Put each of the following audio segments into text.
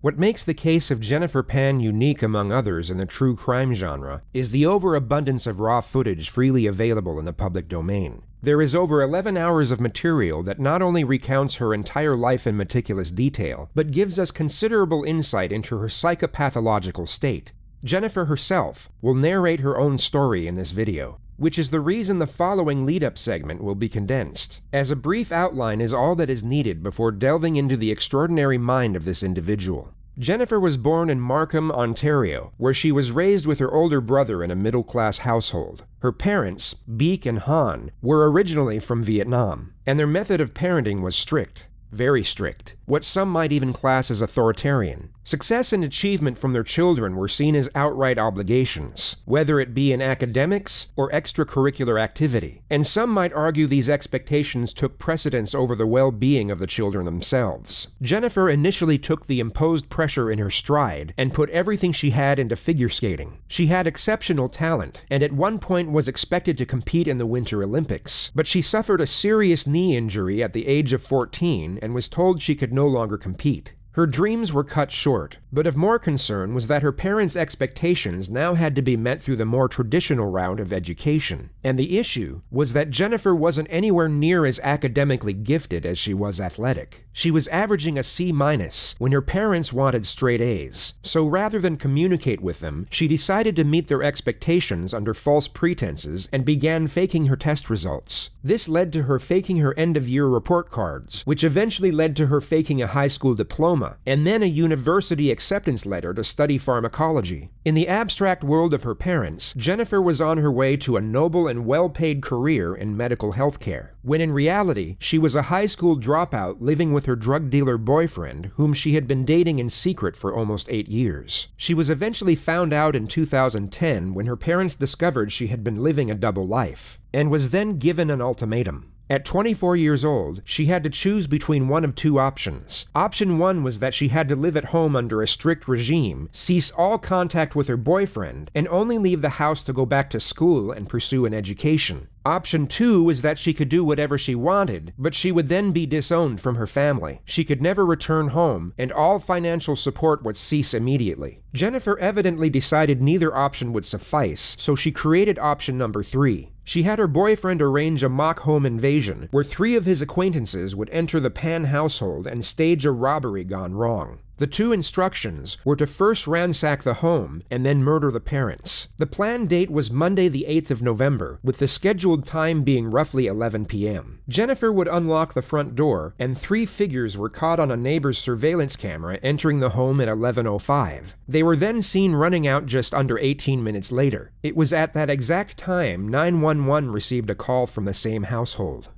What makes the case of Jennifer Pan unique among others in the true crime genre is the overabundance of raw footage freely available in the public domain. There is over 11 hours of material that not only recounts her entire life in meticulous detail, but gives us considerable insight into her psychopathological state. Jennifer herself will narrate her own story in this video, which is the reason the following lead-up segment will be condensed, as a brief outline is all that is needed before delving into the extraordinary mind of this individual. Jennifer was born in Markham, Ontario, where she was raised with her older brother in a middle-class household. Her parents, Beek and Han, were originally from Vietnam, and their method of parenting was strict. Very strict. What some might even class as authoritarian. Success and achievement from their children were seen as outright obligations, whether it be in academics or extracurricular activity, and some might argue these expectations took precedence over the well-being of the children themselves. Jennifer initially took the imposed pressure in her stride and put everything she had into figure skating. She had exceptional talent, and at one point was expected to compete in the Winter Olympics, but she suffered a serious knee injury at the age of 14 and was told she could no longer compete. Her dreams were cut short, but of more concern was that her parents' expectations now had to be met through the more traditional route of education. And the issue was that Jennifer wasn't anywhere near as academically gifted as she was athletic. She was averaging a C- when her parents wanted straight A's. So rather than communicate with them, she decided to meet their expectations under false pretenses and began faking her test results. This led to her faking her end-of-year report cards, which eventually led to her faking a high school diploma, and then a university acceptance letter to study pharmacology. In the abstract world of her parents, Jennifer was on her way to a noble and well-paid career in medical healthcare, when in reality, she was a high school dropout living with her drug dealer boyfriend, whom she had been dating in secret for almost 8 years. She was eventually found out in 2010 when her parents discovered she had been living a double life, and was then given an ultimatum. At 24 years old, she had to choose between one of two options. Option one was that she had to live at home under a strict regime, cease all contact with her boyfriend, and only leave the house to go back to school and pursue an education. Option two was that she could do whatever she wanted, but she would then be disowned from her family. She could never return home, and all financial support would cease immediately. Jennifer evidently decided neither option would suffice, so she created option number 3. She had her boyfriend arrange a mock home invasion, where 3 of his acquaintances would enter the Pan household and stage a robbery gone wrong. The 2 instructions were to first ransack the home and then murder the parents. The planned date was Monday the 8th of November, with the scheduled time being roughly 11 p.m. Jennifer would unlock the front door, and 3 figures were caught on a neighbor's surveillance camera entering the home at 11:05. They were then seen running out just under 18 minutes later. It was at that exact time 911 received a call from the same household.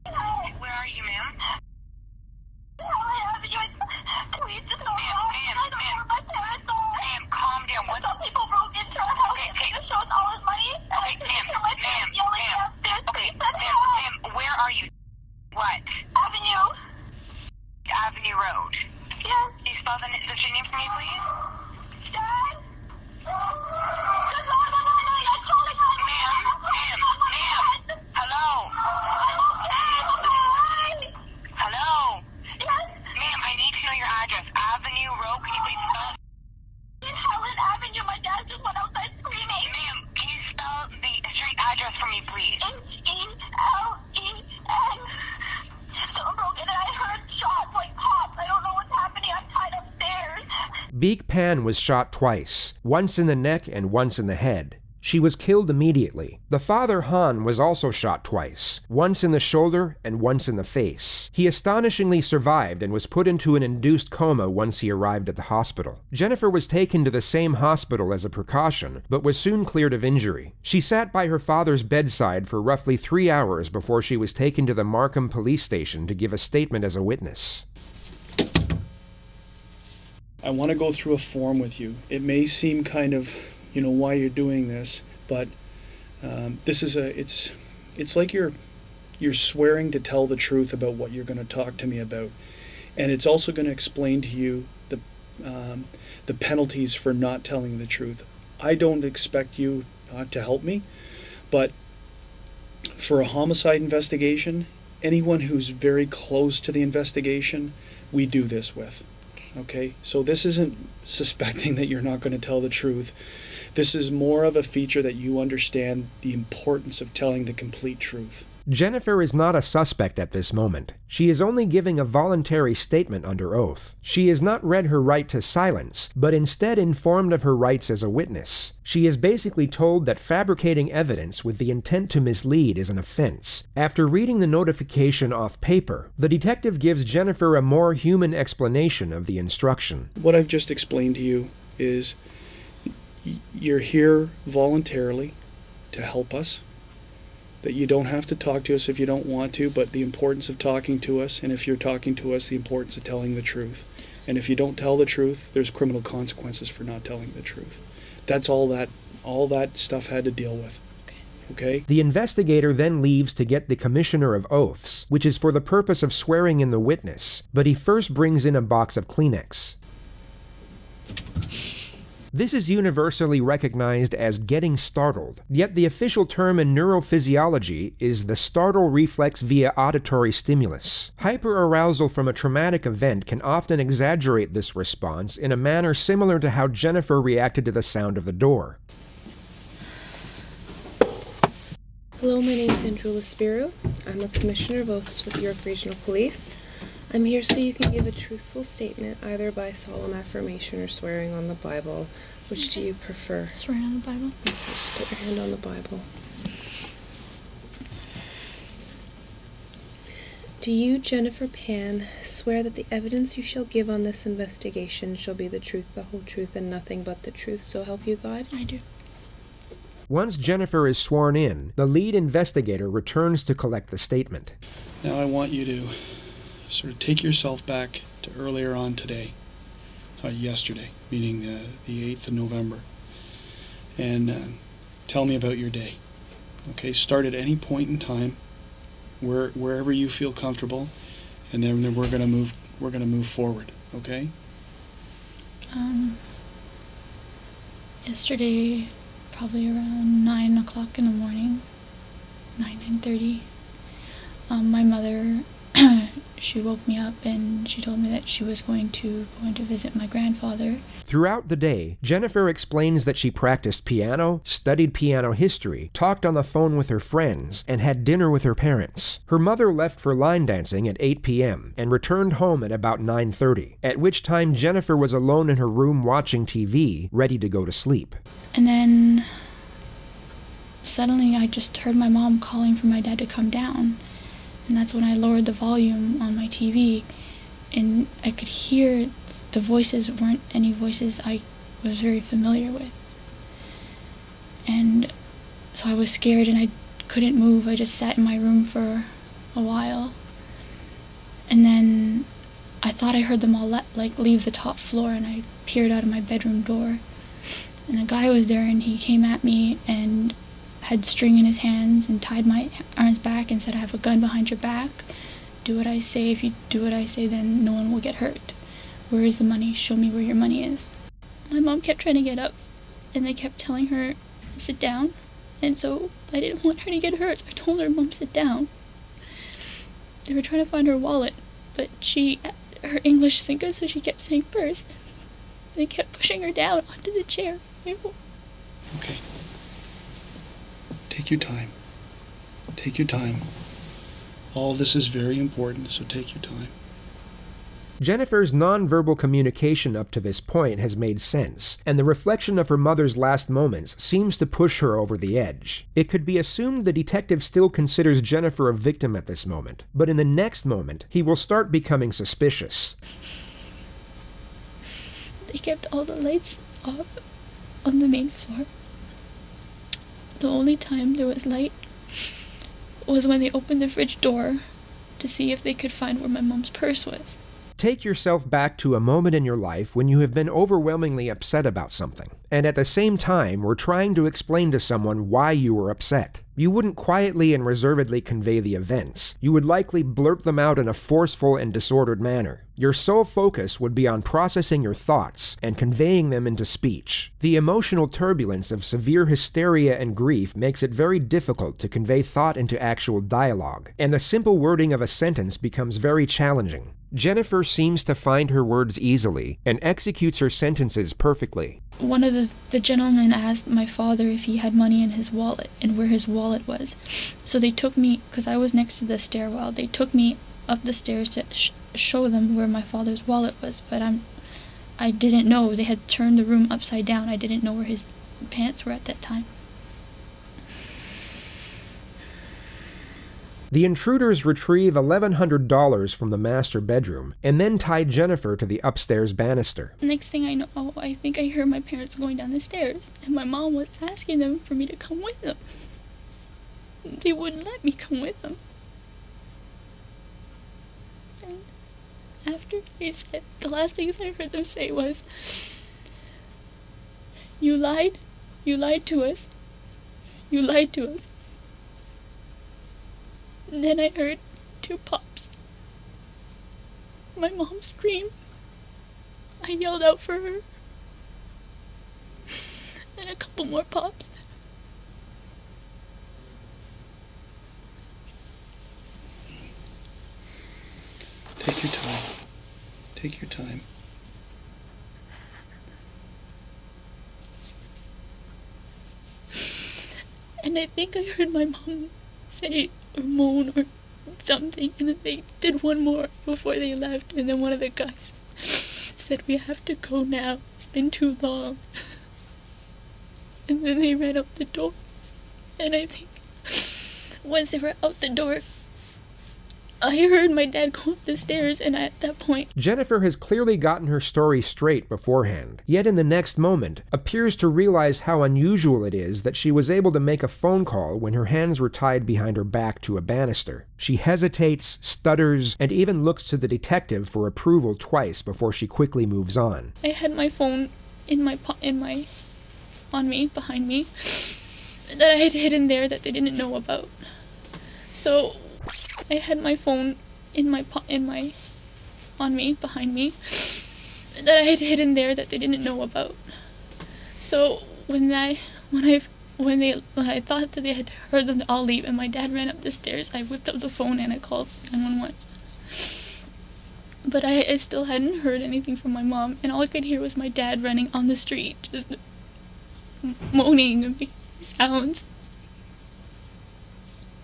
Avenue Road. Yes. Can you spell the street name for me, please? Dad? Ma'am. Hello? Hello? Yes? Ma'am, I need to know your address. Avenue Road, can you please spell it? In Helen Avenue, my dad just went outside screaming. Ma'am, can you spell the street address for me, please? H-E-L-E-N. Someone broke in and I heard shots like pops. I don't know what's happening. I'm tied upstairs. Beek Pan was shot twice, once in the neck and once in the head. She was killed immediately. The father, Han, was also shot twice, once in the shoulder and once in the face. He astonishingly survived and was put into an induced coma once he arrived at the hospital. Jennifer was taken to the same hospital as a precaution, but was soon cleared of injury. She sat by her father's bedside for roughly 3 hours before she was taken to the Markham police station to give a statement as a witness. I want to go through a form with you. It may seem kind of, why you're doing this, but this is it's like you're swearing to tell the truth about what you're going to talk to me about, and it's also going to explain to you the penalties for not telling the truth. I don't expect you to help me, but for a homicide investigation, anyone who's very close to the investigation, we do this with. Okay? So this isn't suspecting that you're not going to tell the truth. This is more of a feature that you understand the importance of telling the complete truth. Jennifer is not a suspect at this moment. She is only giving a voluntary statement under oath. She has not read her right to silence, but instead informed of her rights as a witness. She is basically told that fabricating evidence with the intent to mislead is an offense. After reading the notification off paper, the detective gives Jennifer a more human explanation of the instruction. What I've just explained to you is you're here voluntarily to help us, that you don't have to talk to us if you don't want to, but the importance of talking to us, and if you're talking to us, the importance of telling the truth. And if you don't tell the truth, there's criminal consequences for not telling the truth. That's all that stuff had to deal with. Okay? The investigator then leaves to get the Commissioner of Oaths, which is for the purpose of swearing in the witness, but he first brings in a box of Kleenex. This is universally recognized as getting startled, yet the official term in neurophysiology is the startle reflex via auditory stimulus. Hyperarousal from a traumatic event can often exaggerate this response in a manner similar to how Jennifer reacted to the sound of the door. Hello, my name is Andrew Laspiro. I'm a Commissioner of Oaths with York Regional Police. I'm here so you can give a truthful statement, either by solemn affirmation or swearing on the Bible. Which do you prefer? Swearing on the Bible. Okay, just put your hand on the Bible. Do you, Jennifer Pan, swear that the evidence you shall give on this investigation shall be the truth, the whole truth, and nothing but the truth, so help you God? I do. Once Jennifer is sworn in, the lead investigator returns to collect the statement. Now I want you to sort of take yourself back to earlier on today, yesterday, meaning the 8th of November, and tell me about your day. Okay, start at any point in time, wherever you feel comfortable, and then we're gonna move forward. Okay. Yesterday, probably around 9 o'clock in the morning, 9:30. My mother. She woke me up and she told me that she was going to visit my grandfather. Throughout the day, Jennifer explains that she practiced piano, studied piano history, talked on the phone with her friends, and had dinner with her parents. Her mother left for line dancing at 8 p.m. and returned home at about 9:30, at which time Jennifer was alone in her room watching TV, ready to go to sleep. And then suddenly I just heard my mom calling for my dad to come down. And that's when I lowered the volume on my TV, and I could hear the voices weren't any voices I was very familiar with. And so I was scared and I couldn't move. I just sat in my room for a while. And then I thought I heard them all leave the top floor, and I peered out of my bedroom door. And a guy was there, and he came at me and had string in his hands and tied my arms back and said, "I have a gun behind your back. Do what I say. If you do what I say, then no one will get hurt. Where is the money? Show me where your money is." My mom kept trying to get up, and they kept telling her, "Sit down." And so I didn't want her to get hurt, so I told her, "Mom, sit down." They were trying to find her wallet, but her English isn't good, so she kept saying purse. They kept pushing her down onto the chair. Okay. Take your time. Take your time. All this is very important, so take your time. Jennifer's nonverbal communication up to this point has made sense, and the reflection of her mother's last moments seems to push her over the edge. It could be assumed the detective still considers Jennifer a victim at this moment, but in the next moment, he will start becoming suspicious. They kept all the lights off on the main floor. The only time there was light was when they opened the fridge door to see if they could find where my mom's purse was. Take yourself back to a moment in your life when you have been overwhelmingly upset about something, and at the same time were trying to explain to someone why you were upset. You wouldn't quietly and reservedly convey the events. You would likely blurt them out in a forceful and disordered manner. Your sole focus would be on processing your thoughts and conveying them into speech. The emotional turbulence of severe hysteria and grief makes it very difficult to convey thought into actual dialogue, and the simple wording of a sentence becomes very challenging. Jennifer seems to find her words easily and executes her sentences perfectly. One of the gentlemen asked my father if he had money in his wallet and where his wallet was. So they took me, because I was next to the stairwell, they took me up the stairs to show them where my father's wallet was, but I didn't know. They had turned the room upside down. I didn't know where his pants were at that time. The intruders retrieve $1,100 from the master bedroom and then tie Jennifer to the upstairs banister. Next thing I know, I think I heard my parents going down the stairs, and my mom was asking them for me to come with them. They wouldn't let me come with them. And after they said, the last things I heard them say was, "You lied to us. You lied to us." And then I heard 2 pops. My mom screamed. I yelled out for her. And a couple more pops. Take your time. Take your time. And I think I heard my mom say or moan or something, and then they did one more before they left, and then one of the guys said, "We have to go now, it's been too long." And then they ran out the door, and I think once they were out the door, I heard my dad go up the stairs, and at that point... Jennifer has clearly gotten her story straight beforehand, yet in the next moment appears to realize how unusual it is that she was able to make a phone call when her hands were tied behind her back to a banister. She hesitates, stutters, and even looks to the detective for approval twice before she quickly moves on. I had my phone on me, behind me, that I had hidden there that they didn't know about. So I had my phone on me, behind me, that I had hidden there that they didn't know about. So when I thought that they had heard them all leave and my dad ran up the stairs, I whipped up the phone and I called 911. But I still hadn't heard anything from my mom, and all I could hear was my dad running on the street, just moaning and making sounds.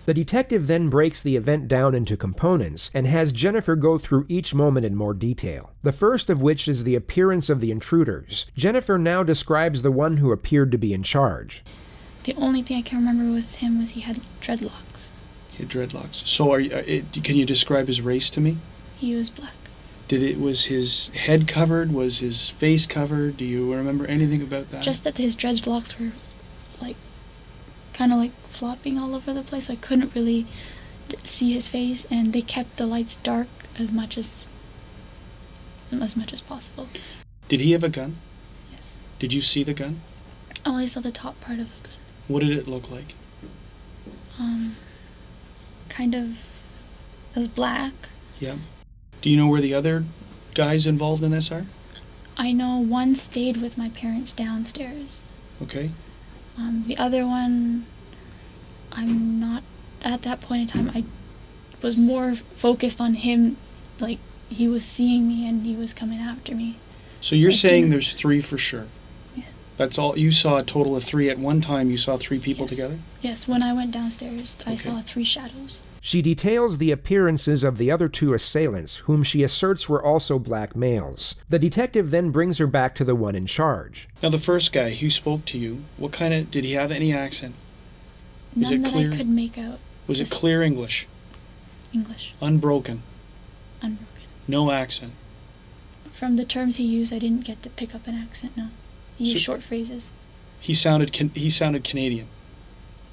The detective then breaks the event down into components and has Jennifer go through each moment in more detail. The first of which is the appearance of the intruders. Jennifer now describes the one who appeared to be in charge. The only thing I can remember was he had dreadlocks. He had dreadlocks. So can you describe his race to me? He was black. Was his head covered? Was his face covered? Do you remember anything about that? Just that his dreadlocks were kind of flopping all over the place. I couldn't really see his face, and they kept the lights dark as much as possible. Did he have a gun? Yes. Did you see the gun? I only saw the top part of the gun. What did it look like? It was black. Yeah. Do you know where the other guys involved in this are? I know one stayed with my parents downstairs. Okay. The other one, I'm not, at that point in time, I was more focused on him, he was seeing me and he was coming after me. So you're saying there's 3 for sure? Yes. That's all, you saw a total of 3 at one time, you saw 3 people Yes. together? Yes, when I went downstairs, I Okay. saw 3 shadows. She details the appearances of the other 2 assailants, whom she asserts were also black males. The detective then brings her back to the one in charge. Now the first guy who spoke to you, did he have any accent? Was None it that clear? I could make out. Was it clear English? English. Unbroken? Unbroken. No accent? From the terms he used, I didn't get to pick up an accent, no. He used So- short phrases. He sounded Canadian.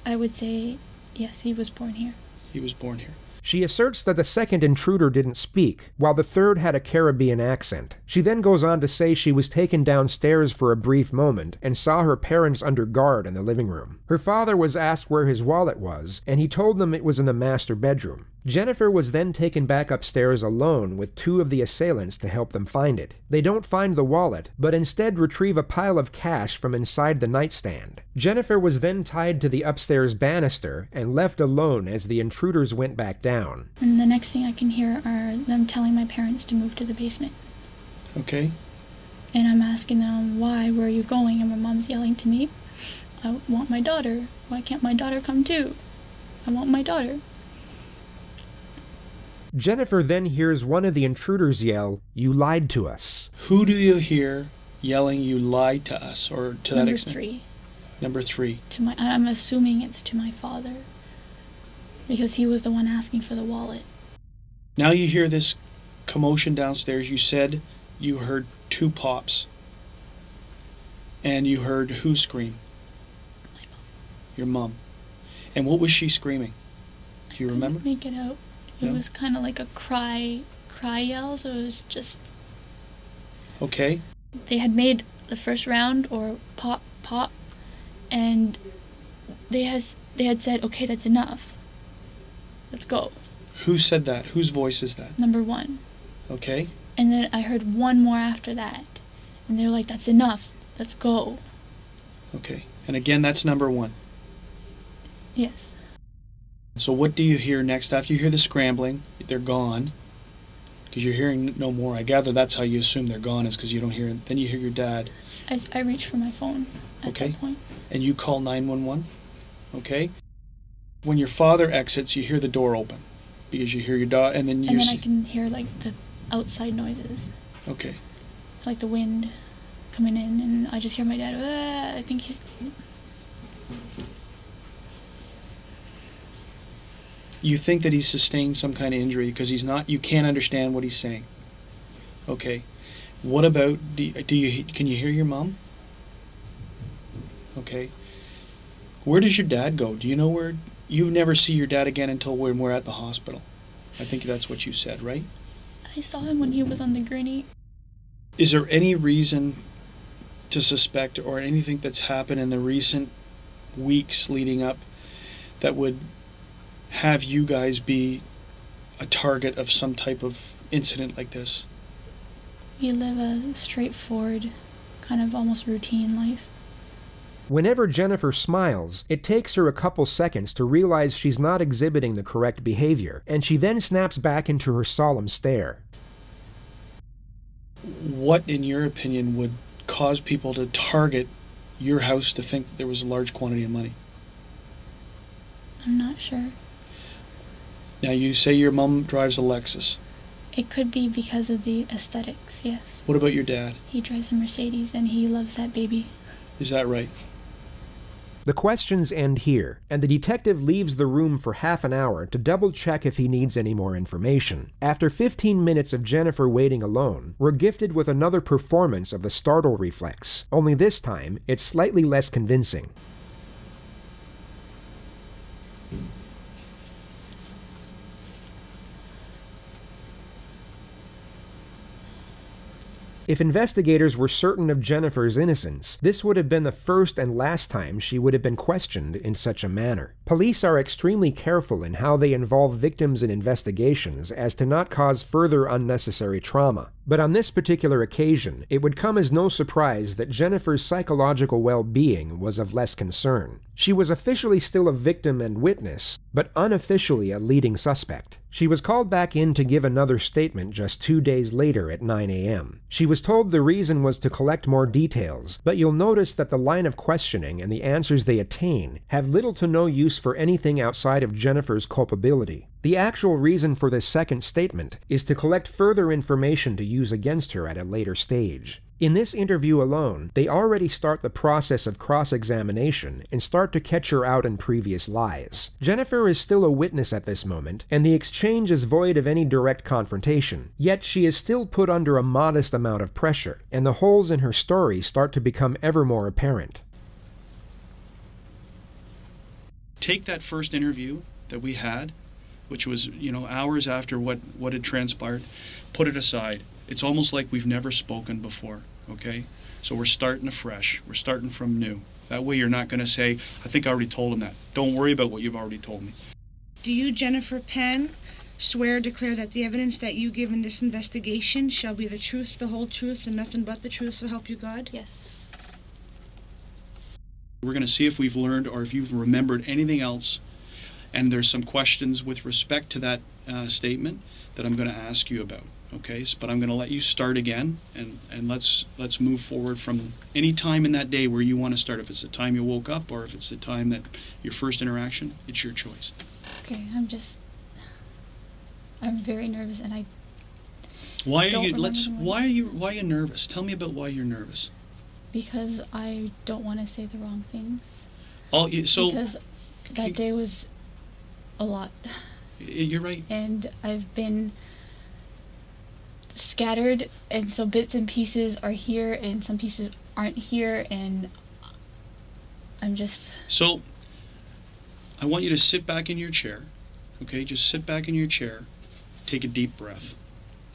I would say, yes, he was born here. He was born here. She asserts that the second intruder didn't speak, while the third had a Caribbean accent. She then goes on to say she was taken downstairs for a brief moment and saw her parents under guard in the living room. Her father was asked where his wallet was, and he told them it was in the master bedroom. Jennifer was then taken back upstairs alone with two of the assailants to help them find it. They don't find the wallet, but instead retrieve a pile of cash from inside the nightstand. Jennifer was then tied to the upstairs banister and left alone as the intruders went back down. And the next thing I can hear are them telling my parents to move to the basement. Okay. And I'm asking them, why, where are you going? And my mom's yelling to me, I want my daughter. Why can't my daughter come too? I want my daughter. Jennifer then hears one of the intruders yell, "You lied to us." Who do you hear yelling, "You lied to us," or to that extent? Number 3. Number 3. I'm assuming it's to my father, because he was the one asking for the wallet. Now you hear this commotion downstairs. You said you heard 2 pops. And you heard who scream? My mom. Your mom. And what was she screaming? Do you remember? I couldn't make it out. It No? was kind of like a cry yell, so it was just... Okay. They had made the first round, or pop, and they had said, okay, that's enough. Let's go. Who said that? Whose voice is that? Number 1. Okay. And then I heard one more after that. And they were like, that's enough. Let's go. Okay. And again, that's number 1. Yes. So what do you hear next? After you hear the scrambling, they're gone. Because you're hearing no more. I gather that's how you assume they're gone, is because you don't hear it. Then you hear your dad. I reached for my phone at Okay. that point. And you call 911. Okay. When your father exits, you hear the door open. Because you hear your dog, and then you And then I can hear like the outside noises. Okay. Like the wind coming in, and I just hear my dad, I think he's... You think that he's sustained some kind of injury because he's not, you can't understand what he's saying. Okay. What about, can you hear your mom? Okay. Where does your dad go? Do you know where, you never see your dad again until when we're at the hospital. I think that's what you said, right? I saw him when he was on the gurney. Is there any reason to suspect, or anything that's happened in the recent weeks leading up, that would have you guys be a target of some type of incident like this? We live a straightforward, kind of almost routine life. Whenever Jennifer smiles, it takes her a couple seconds to realize she's not exhibiting the correct behavior, and she then snaps back into her solemn stare. What, in your opinion, would cause people to target your house to think that there was a large quantity of money? I'm not sure. Now, you say your mom drives a Lexus. It could be because of the aesthetics, yes. What about your dad? He drives a Mercedes and he loves that baby. Is that right? The questions end here, and the detective leaves the room for half an hour to double-check if he needs any more information. After 15 minutes of Jennifer waiting alone, we're gifted with another performance of the startle reflex, only this time it's slightly less convincing. If investigators were certain of Jennifer's innocence, this would have been the first and last time she would have been questioned in such a manner. Police are extremely careful in how they involve victims in investigations as to not cause further unnecessary trauma. But on this particular occasion, it would come as no surprise that Jennifer's psychological well-being was of less concern. She was officially still a victim and witness, but unofficially a leading suspect. She was called back in to give another statement just 2 days later at 9 a.m. She was told the reason was to collect more details, but you'll notice that the line of questioning and the answers they attain have little to no use for anything outside of Jennifer's culpability. The actual reason for this second statement is to collect further information to use against her at a later stage. In this interview alone, they already start the process of cross-examination and start to catch her out in previous lies. Jennifer is still a witness at this moment, and the exchange is void of any direct confrontation. Yet she is still put under a modest amount of pressure, and the holes in her story start to become ever more apparent. Take that first interview that we had which was, you know, hours after what had transpired. Put it aside. It's almost like we've never spoken before, okay? So we're starting afresh. We're starting from new. That way you're not going to say, I think I already told him that. Don't worry about what you've already told me. Do you, Jennifer Penn, swear or declare that the evidence that you give in this investigation shall be the truth, the whole truth, and nothing but the truth, so help you God? Yes. We're going to see if we've learned or if you've remembered anything else. And there's some questions with respect to that statement that I'm going to ask you about. Okay, but I'm going to let you start again, and let's move forward from any time in that day where you want to start. If it's the time you woke up or if it's the time that your first interaction, it's your choice. Okay, I'm very nervous, and why are you nervous? Tell me about why you're nervous. Because I don't want to say the wrong things. Because that day was a lot. You're right. And I've been scattered, and so bits and pieces are here and some pieces aren't here, and I'm just... So I want you to sit back in your chair, okay? Just sit back in your chair, take a deep breath,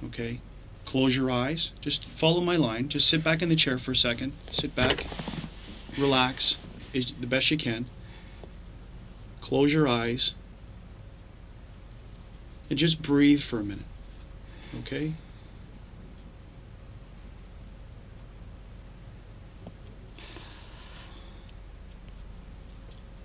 okay? Close your eyes, just follow my line, just sit back in the chair for a second, sit back, relax as the best you can, close your eyes, and just breathe for a minute, okay?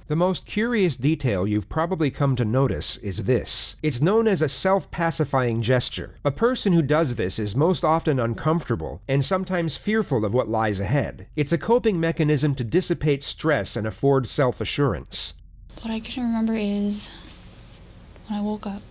The most curious detail you've probably come to notice is this. It's known as a self-pacifying gesture. A person who does this is most often uncomfortable and sometimes fearful of what lies ahead. It's a coping mechanism to dissipate stress and afford self-assurance. What I can remember is when I woke up,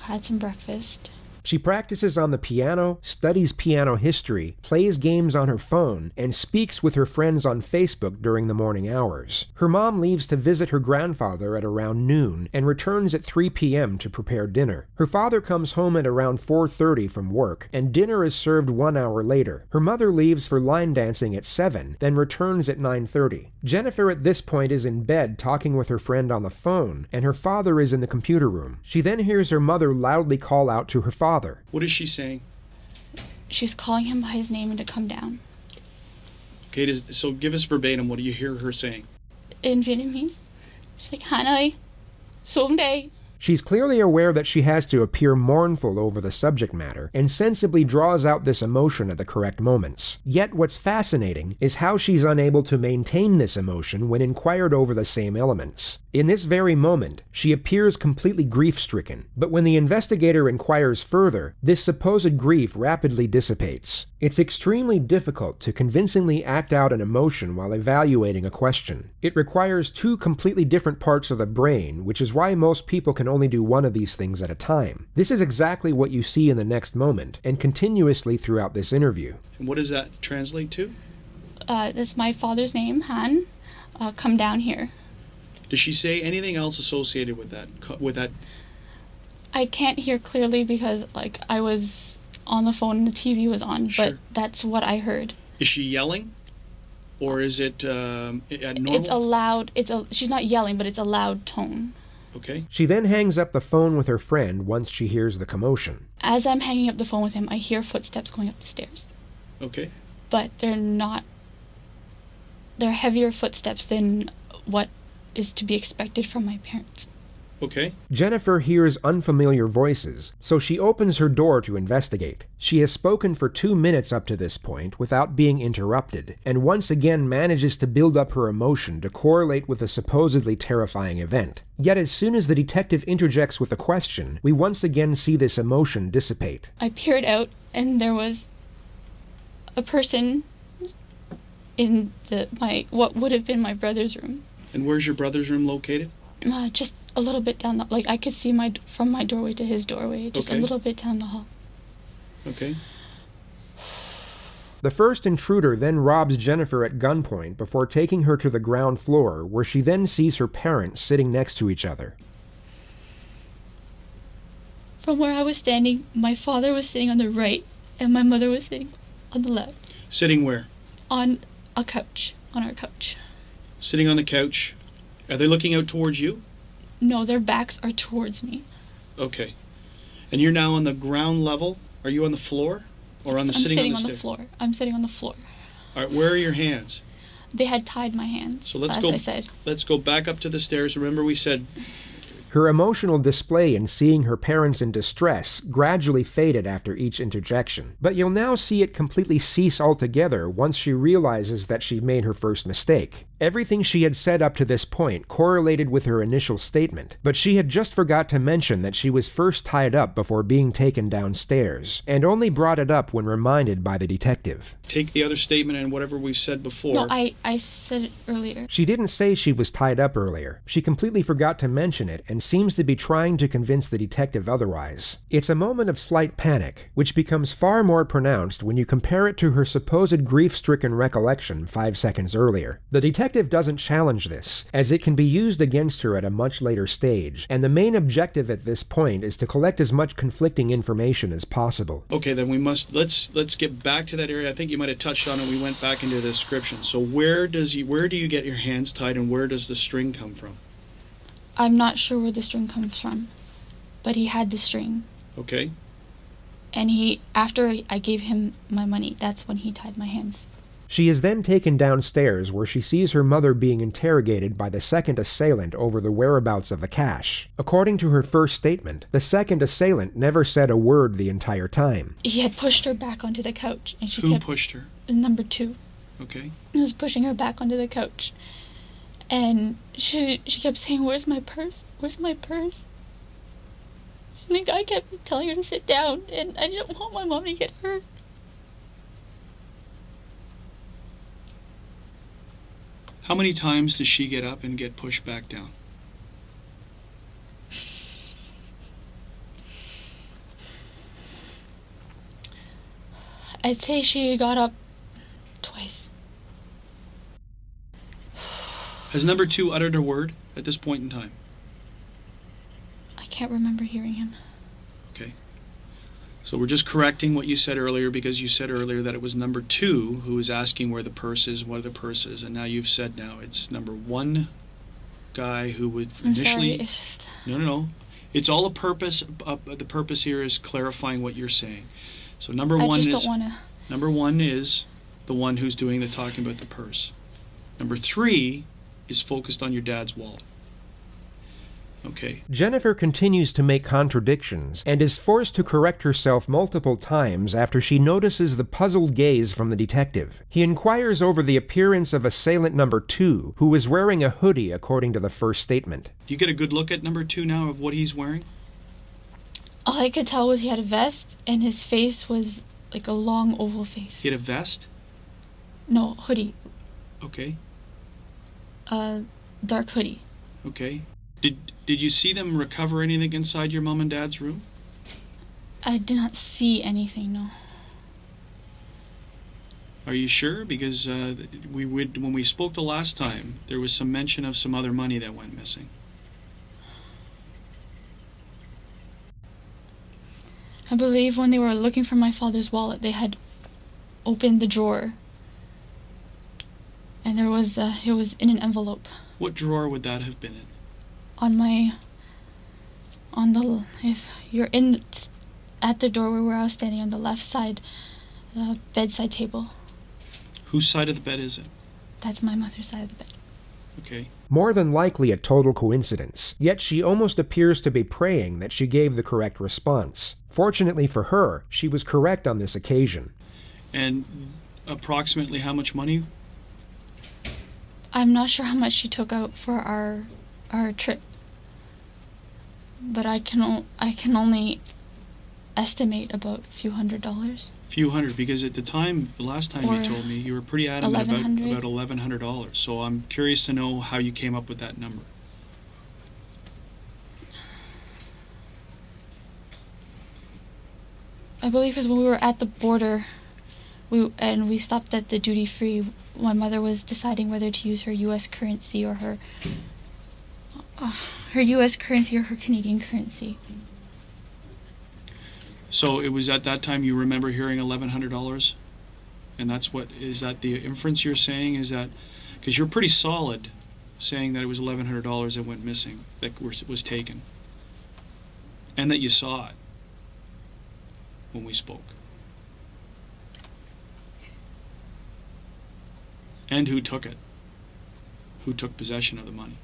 I had some breakfast. She practices on the piano, studies piano history, plays games on her phone, and speaks with her friends on Facebook during the morning hours. Her mom leaves to visit her grandfather at around noon and returns at 3 p.m. to prepare dinner. Her father comes home at around 4:30 from work, and dinner is served 1 hour later. Her mother leaves for line dancing at 7, then returns at 9:30. Jennifer at this point is in bed talking with her friend on the phone, and her father is in the computer room. She then hears her mother loudly call out to her father. What is she saying? She's calling him by his name and to come down. Okay, so give us verbatim, what do you hear her saying? In Vietnamese, she's like, Hanoi, xuống đây. She's clearly aware that she has to appear mournful over the subject matter, and sensibly draws out this emotion at the correct moments. Yet what's fascinating is how she's unable to maintain this emotion when inquired over the same elements. In this very moment, she appears completely grief-stricken, but when the investigator inquires further, this supposed grief rapidly dissipates. It's extremely difficult to convincingly act out an emotion while evaluating a question. It requires two completely different parts of the brain, which is why most people can only do one of these things at a time. This is exactly what you see in the next moment, and continuously throughout this interview. And what does that translate to? That's my father's name, Han. Come down here. Does she say anything else associated with that? I can't hear clearly because, like, I was on the phone and the TV was on, Sure. but that's what I heard. Is she yelling? Or is it normal? It's a loud, she's not yelling, but it's a loud tone. Okay. She then hangs up the phone with her friend once she hears the commotion. As I'm hanging up the phone with him, I hear footsteps going up the stairs. Okay. But they're heavier footsteps than what is to be expected from my parents. Okay. Jennifer hears unfamiliar voices, so she opens her door to investigate. She has spoken for 2 minutes up to this point without being interrupted, and once again manages to build up her emotion to correlate with a supposedly terrifying event. Yet as soon as the detective interjects with a question, we once again see this emotion dissipate. I peered out, and there was a person in what would have been my brother's room. And where's your brother's room located? Just a little bit down I could see from my doorway to his doorway, just Okay. a little bit down the hall. Okay. The first intruder then robs Jennifer at gunpoint before taking her to the ground floor, where she then sees her parents sitting next to each other. From where I was standing, my father was sitting on the right, and my mother was sitting on the left. Sitting where? On our couch. Sitting on the couch. Are they looking out towards you? No, their backs are towards me. Okay. And you're now on the ground level? Are you on the floor? Or on the I'm sitting on the stairs? floor. I'm sitting on the floor. All right, where are your hands? They had tied my hands, So let's as go. I said. Let's go back up to the stairs. Remember, we said Her emotional display in seeing her parents in distress gradually faded after each interjection, but you'll now see it completely cease altogether once she realizes that she made her first mistake. Everything she had said up to this point correlated with her initial statement, but she had just forgot to mention that she was first tied up before being taken downstairs, and only brought it up when reminded by the detective. take the other statement and whatever we've said before. No, I said it earlier. She didn't say she was tied up earlier. She completely forgot to mention it and seems to be trying to convince the detective otherwise. It's a moment of slight panic, which becomes far more pronounced when you compare it to her supposed grief-stricken recollection 5 seconds earlier. The detective doesn't challenge this, as it can be used against her at a much later stage, and the main objective at this point is to collect as much conflicting information as possible. Okay, then we must let's get back to that area. I think you might have touched on it. We went back into the description. So where do you get your hands tied, and where does the string come from? I'm not sure where the string comes from, but he had the string. Okay. And after I gave him my money, that's when he tied my hands. She is then taken downstairs where she sees her mother being interrogated by the second assailant over the whereabouts of the cash. According to her first statement, the second assailant never said a word the entire time. He had pushed her back onto the couch, and she Who kept... pushed her? Number 2. Okay. He was pushing her back onto the couch. And she kept saying, "Where's my purse? Where's my purse?" And the guy kept telling her to sit down, and I didn't want my mom to get hurt. How many times does she get up and get pushed back down? I'd say she got up twice. Has number 2 uttered a word at this point in time? I can't remember hearing him. Okay. So we're just correcting what you said earlier, because you said earlier that it was number 2 who was asking where the purse is, what the purse is, and now you've said now it's number 1 guy who would initially... I'm sorry, it's just... No. It's all a purpose. The purpose here is clarifying what you're saying. So number 1 I is... just don't want to... Number 1 is the one who's doing the talking about the purse. Number 3 is focused on your dad's wallet. Okay. Jennifer continues to make contradictions and is forced to correct herself multiple times after she notices the puzzled gaze from the detective. He inquires over the appearance of assailant number 2, who is wearing a hoodie according to the first statement. Do you get a good look at number 2 now of what he's wearing? All I could tell was he had a vest, and his face was like a long oval face. He had a vest? No, hoodie. Okay. Dark hoodie. Okay. Did you see them recover anything inside your mom and dad's room? I did not see anything, no. Are you sure? Because when we spoke the last time, there was some mention of some other money that went missing. I believe when they were looking for my father's wallet, they had opened the drawer. And it was in an envelope. What drawer would that have been in? If you're at the doorway where I was standing, on the left side, the bedside table. Whose side of the bed is it? That's my mother's side of the bed. Okay. More than likely a total coincidence, yet she almost appears to be praying that she gave the correct response. Fortunately for her, she was correct on this occasion. And approximately how much money? I'm not sure how much she took out for our trip, but I can only estimate about a few $100s. Few hundred, because at the time, the last time you told me, you were pretty adamant about $1,100. So I'm curious to know how you came up with that number. I believe because when we were at the border, we stopped at the duty free. My mother was deciding whether to use her U.S. currency or her U.S. currency or her Canadian currency. So it was at that time you remember hearing $1,100, and is that the inference you're saying? Is that because you're pretty solid saying that it was $1,100 that went missing, that was taken, and that you saw it when we spoke. And who took it? Who took possession of the money?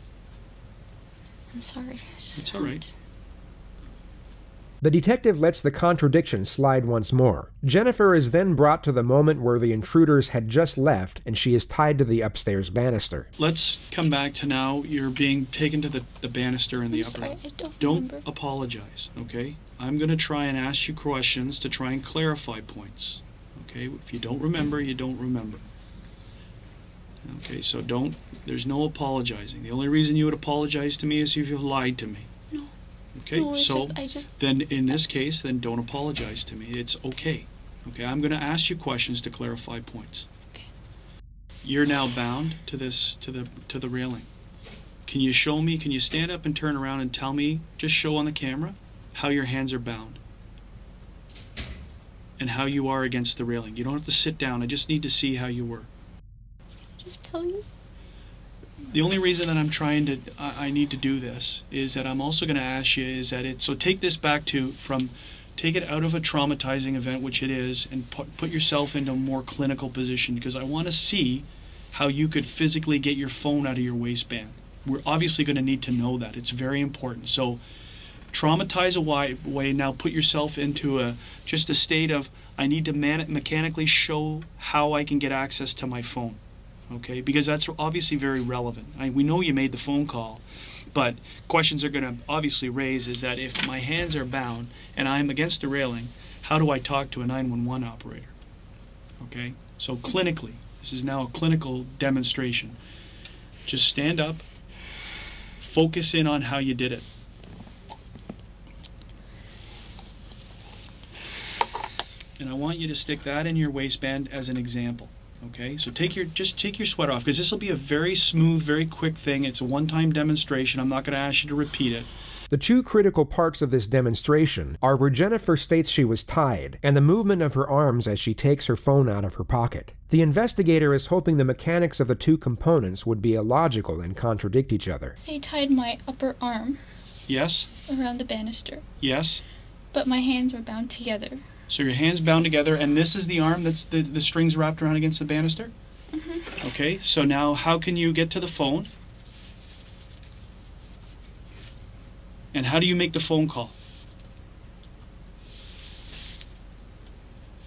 I'm sorry. It's all right. The detective lets the contradiction slide once more. Jennifer is then brought to the moment where the intruders had just left and she is tied to the upstairs banister. Let's come back to now. You're being taken to the banister in the upper. Sorry, I Don't remember. apologize, okay? I'm going to try and ask you questions to try and clarify points, okay? If you don't remember, you don't remember. Okay, so there's no apologizing. The only reason you would apologize to me is if you've lied to me. No. Okay, No, it's so just then in this case, then don't apologize to me. It's okay. Okay, I'm going to ask you questions to clarify points. Okay. You're now bound to the railing. Can you show me, can you stand up and turn around and tell me, just show on the camera, how your hands are bound? And how you are against the railing. You don't have to sit down. I just need to see how you were. just tell you. The only reason that I'm trying to, I need to do this is that I'm also going to ask you is that so take this back to, take it out of a traumatizing event, which it is, and put yourself into a more clinical position, because I want to see how you could physically get your phone out of your waistband. We're obviously going to need to know that. It's very important. So traumatize away, now put yourself into just a state of, I need to mechanically show how I can get access to my phone. Okay, because that's obviously very relevant. We know you made the phone call, but questions are going to obviously raise is that if my hands are bound and I'm against the railing, how do I talk to a 911 operator? Okay, so clinically, this is now a clinical demonstration. Just stand up, focus in on how you did it. And I want you to stick that in your waistband as an example. Okay, so just take your sweater off, because this will be a very smooth, very quick thing. It's a one-time demonstration. I'm not going to ask you to repeat it. The two critical parts of this demonstration are where Jennifer states she was tied, and the movement of her arms as she takes her phone out of her pocket. The investigator is hoping the mechanics of the two components would be illogical and contradict each other. They tied my upper arm Yes? around the banister, Yes? but my hands were bound together. So your hands bound together, and this is the arm that's the strings wrapped around against the banister? Mm-hmm. Okay, so now how can you get to the phone? And how do you make the phone call?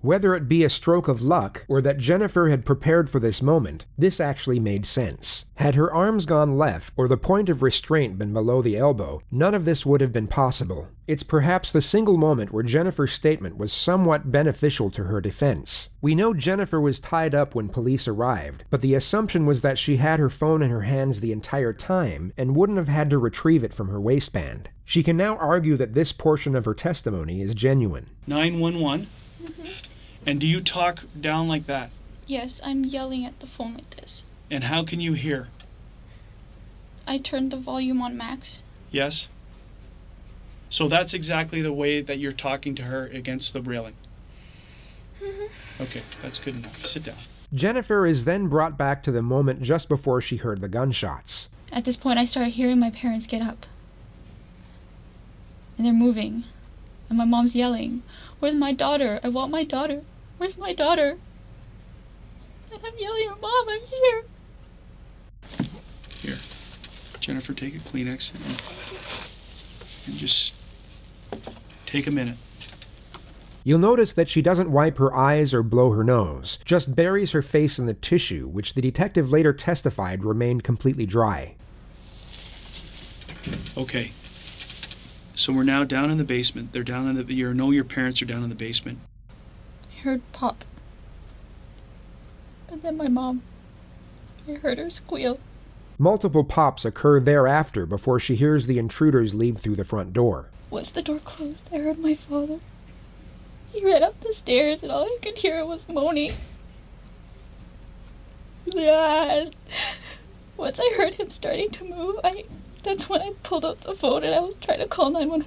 Whether it be a stroke of luck or that Jennifer had prepared for this moment, this actually made sense. Had her arms gone left or the point of restraint been below the elbow, none of this would have been possible. It's perhaps the single moment where Jennifer's statement was somewhat beneficial to her defense. We know Jennifer was tied up when police arrived, but the assumption was that she had her phone in her hands the entire time and wouldn't have had to retrieve it from her waistband. She can now argue that this portion of her testimony is genuine. 911? Mm-hmm. And do you talk down like that? Yes, I'm yelling at the phone like this. And how can you hear? I turned the volume on max. Yes? So that's exactly the way that you're talking to her against the railing. Mm-hmm. Okay, that's good enough. Sit down. Jennifer is then brought back to the moment just before she heard the gunshots. At this point, I started hearing my parents get up. And they're moving. And my mom's yelling, "Where's my daughter? I want my daughter. Where's my daughter?" And I'm yelling, "Mom, I'm here." Here. Jennifer, take a Kleenex and just take a minute. You'll notice that she doesn't wipe her eyes or blow her nose, just buries her face in the tissue, which the detective later testified remained completely dry. Okay. So we're now down in the basement. They're down in the, you know your parents are down in the basement. I heard pop. And then my mom, I heard her squeal. Multiple pops occur thereafter before she hears the intruders leave through the front door. Once the door closed, I heard my father. He ran up the stairs and all I could hear was moaning. Dad. Once I heard him starting to move, that's when I pulled out the phone and I was trying to call 911.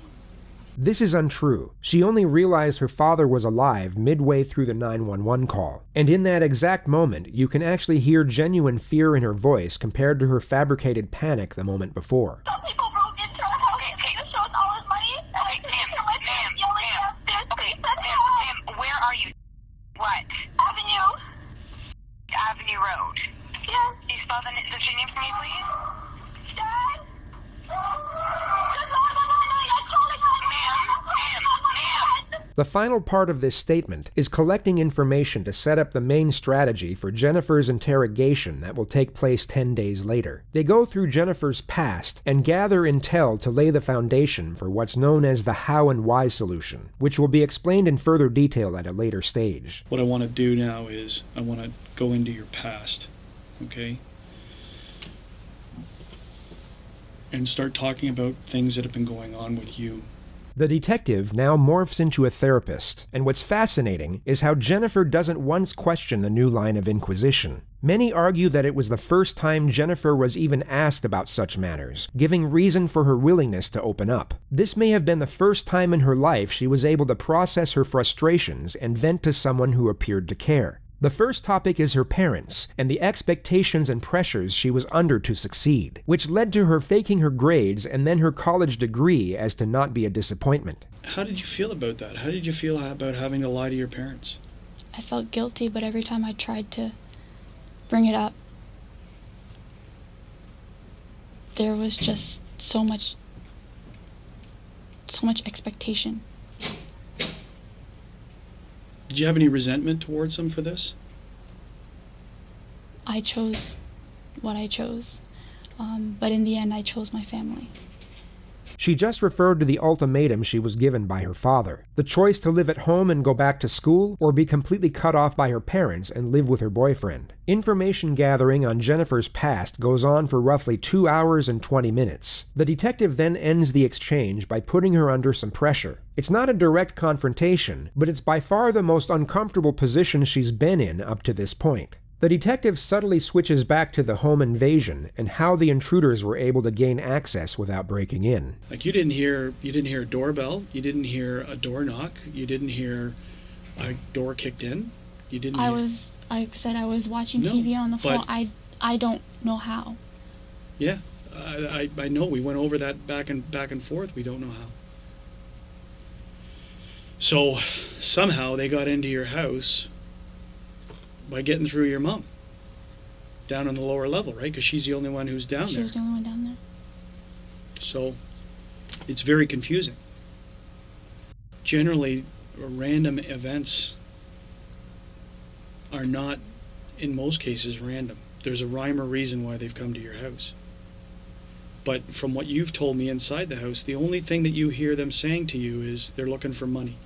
This is untrue. She only realized her father was alive midway through the 911 call, and in that exact moment, you can actually hear genuine fear in her voice compared to her fabricated panic the moment before. Some people broke into our house. Okay, this shows all his money. Ma'am, where are you? What? Avenue Road. Yes. Can you spell the street name for me, please? Dad? Ma'am. The final part of this statement is collecting information to set up the main strategy for Jennifer's interrogation that will take place 10 days later. They go through Jennifer's past and gather intel to lay the foundation for what's known as the how and why solution, which will be explained in further detail at a later stage. What I want to do now is I want to go into your past, okay? And start talking about things that have been going on with you. The detective now morphs into a therapist, and what's fascinating is how Jennifer doesn't once question the new line of inquisition. Many argue that it was the first time Jennifer was even asked about such matters, giving reason for her willingness to open up. This may have been the first time in her life she was able to process her frustrations and vent to someone who appeared to care. The first topic is her parents, and the expectations and pressures she was under to succeed, which led to her faking her grades and then her college degree as to not be a disappointment. How did you feel about that? How did you feel about having to lie to your parents? I felt guilty, but every time I tried to bring it up, there was just so much expectation. Did you have any resentment towards them for this? I chose what I chose, but in the end I chose my family. She just referred to the ultimatum she was given by her father, the choice to live at home and go back to school, or be completely cut off by her parents and live with her boyfriend. Information gathering on Jennifer's past goes on for roughly 2 hours and 20 minutes. The detective then ends the exchange by putting her under some pressure. It's not a direct confrontation, but it's by far the most uncomfortable position she's been in up to this point. The detective subtly switches back to the home invasion and how the intruders were able to gain access without breaking in. Like you didn't hear a doorbell, you didn't hear a door knock, you didn't hear a door kicked in, you didn't. I was watching TV on the phone. I don't know how. Yeah, I know. We went over that back and forth. We don't know how. So somehow they got into your house by getting through your mom down on the lower level, right? Because she's the only one who's down there. She was the only one down there. So it's very confusing. Generally, random events are not, in most cases, random. There's a rhyme or reason why they've come to your house. But from what you've told me inside the house, the only thing that you hear them saying to you is they're looking for money.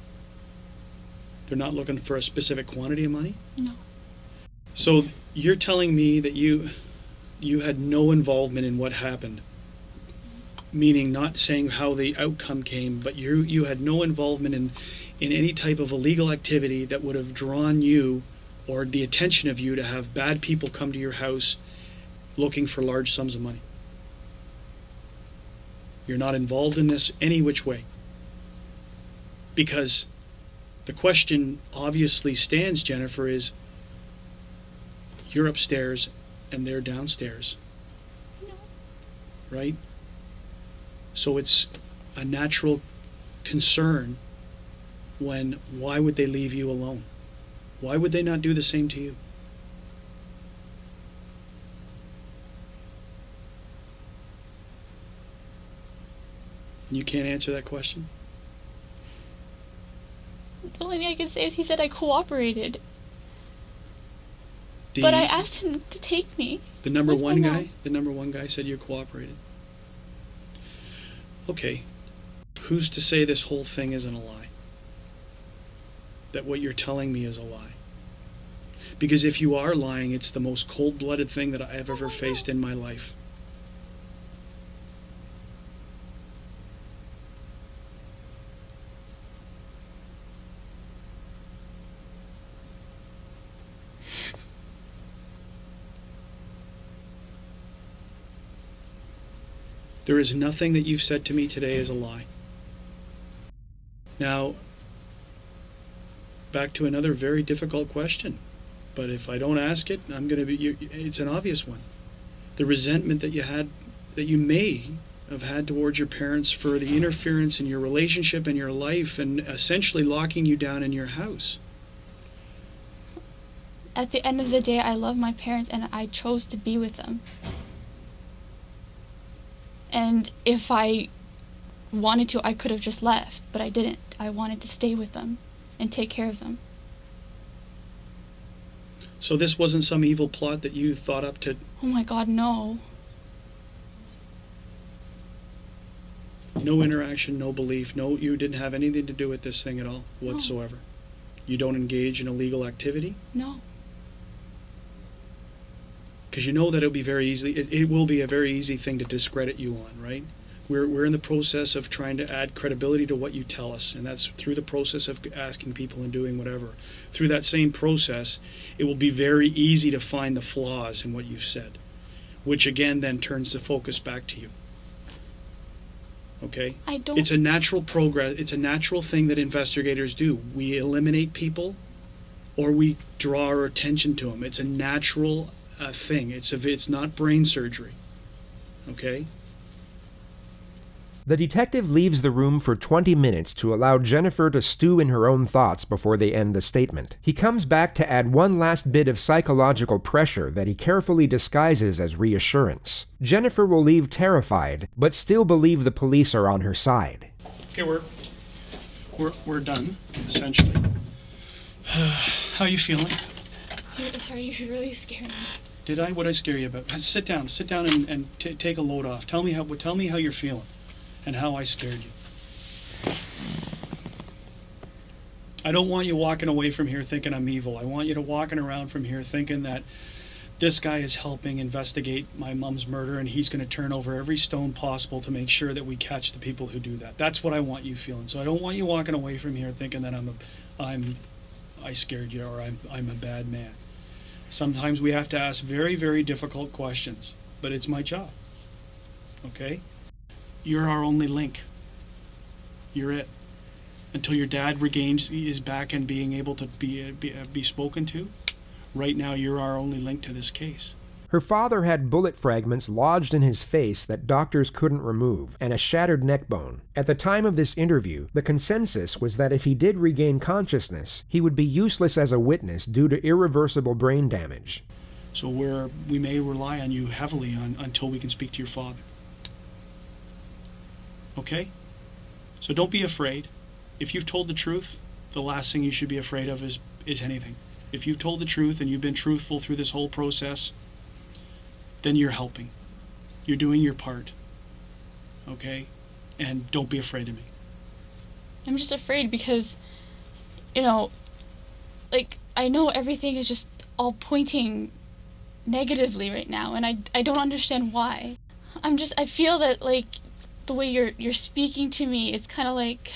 They're not looking for a specific quantity of money? No. So you're telling me that you had no involvement in what happened, meaning not saying how the outcome came, but you had no involvement in any type of illegal activity that would have drawn you or the attention of you to have bad people come to your house looking for large sums of money. You're not involved in this any which way. Because the question obviously stands, Jennifer, is you're upstairs and they're downstairs. No. Right? So it's a natural concern why would they leave you alone? Why would they not do the same to you? You can't answer that question? The only thing I can say is he said I cooperated. But I asked him to take me. The number one guy said you cooperated. Okay. Who's to say this whole thing isn't a lie? That what you're telling me is a lie? Because if you are lying, it's the most cold-blooded thing that I've ever faced in my life. There is nothing that you've said to me today is a lie. Now, back to another very difficult question. But if I don't ask it, it's an obvious one. The resentment that you may have had towards your parents for the interference in your relationship and your life and essentially locking you down in your house. At the end of the day, I love my parents and I chose to be with them. And if I wanted to, I could have just left, but I didn't. I wanted to stay with them and take care of them. So this wasn't some evil plot that you thought up to... Oh my God, no. No interaction, no belief, you didn't have anything to do with this thing at all, whatsoever. No. You don't engage in illegal activity? No. Because you know that it will be a very easy thing to discredit you on, right? We're in the process of trying to add credibility to what you tell us, and that's through the process of asking people and doing whatever. Through that same process, it will be very easy to find the flaws in what you've said, which again then turns the focus back to you. Okay? It's a natural progress. It's a natural thing that investigators do. We eliminate people, or we draw our attention to them. It's a natural thing. It's not brain surgery. Okay? The detective leaves the room for 20 minutes to allow Jennifer to stew in her own thoughts before they end the statement. He comes back to add one last bit of psychological pressure that he carefully disguises as reassurance. Jennifer will leave terrified, but still believe the police are on her side. Okay, we're done, essentially. How are you feeling? Sorry, you really scared me. Did I? What did I scare you about? Sit down and take a load off. Tell me how you're feeling. And how I scared you. I don't want you walking away from here thinking I'm evil. I want you to walking around from here thinking that this guy is helping investigate my mom's murder and he's going to turn over every stone possible to make sure that we catch the people who do that. That's what I want you feeling. So I don't want you walking away from here thinking that I scared you or I'm a bad man. Sometimes we have to ask very, very difficult questions, but it's my job. Okay? You're our only link. You're it. Until your dad regains his back and being able to be spoken to, right now you're our only link to this case. Her father had bullet fragments lodged in his face that doctors couldn't remove, and a shattered neck bone. At the time of this interview, the consensus was that if he did regain consciousness, he would be useless as a witness due to irreversible brain damage. So we may rely on you heavily until we can speak to your father. Okay? So don't be afraid. If you've told the truth, the last thing you should be afraid of is anything. If you've told the truth and you've been truthful through this whole process, then you're helping. You're doing your part. Okay? And don't be afraid of me. I'm just afraid because, I know everything is just all pointing negatively right now, and I don't understand why. I feel that, the way you're speaking to me, it's kind of like,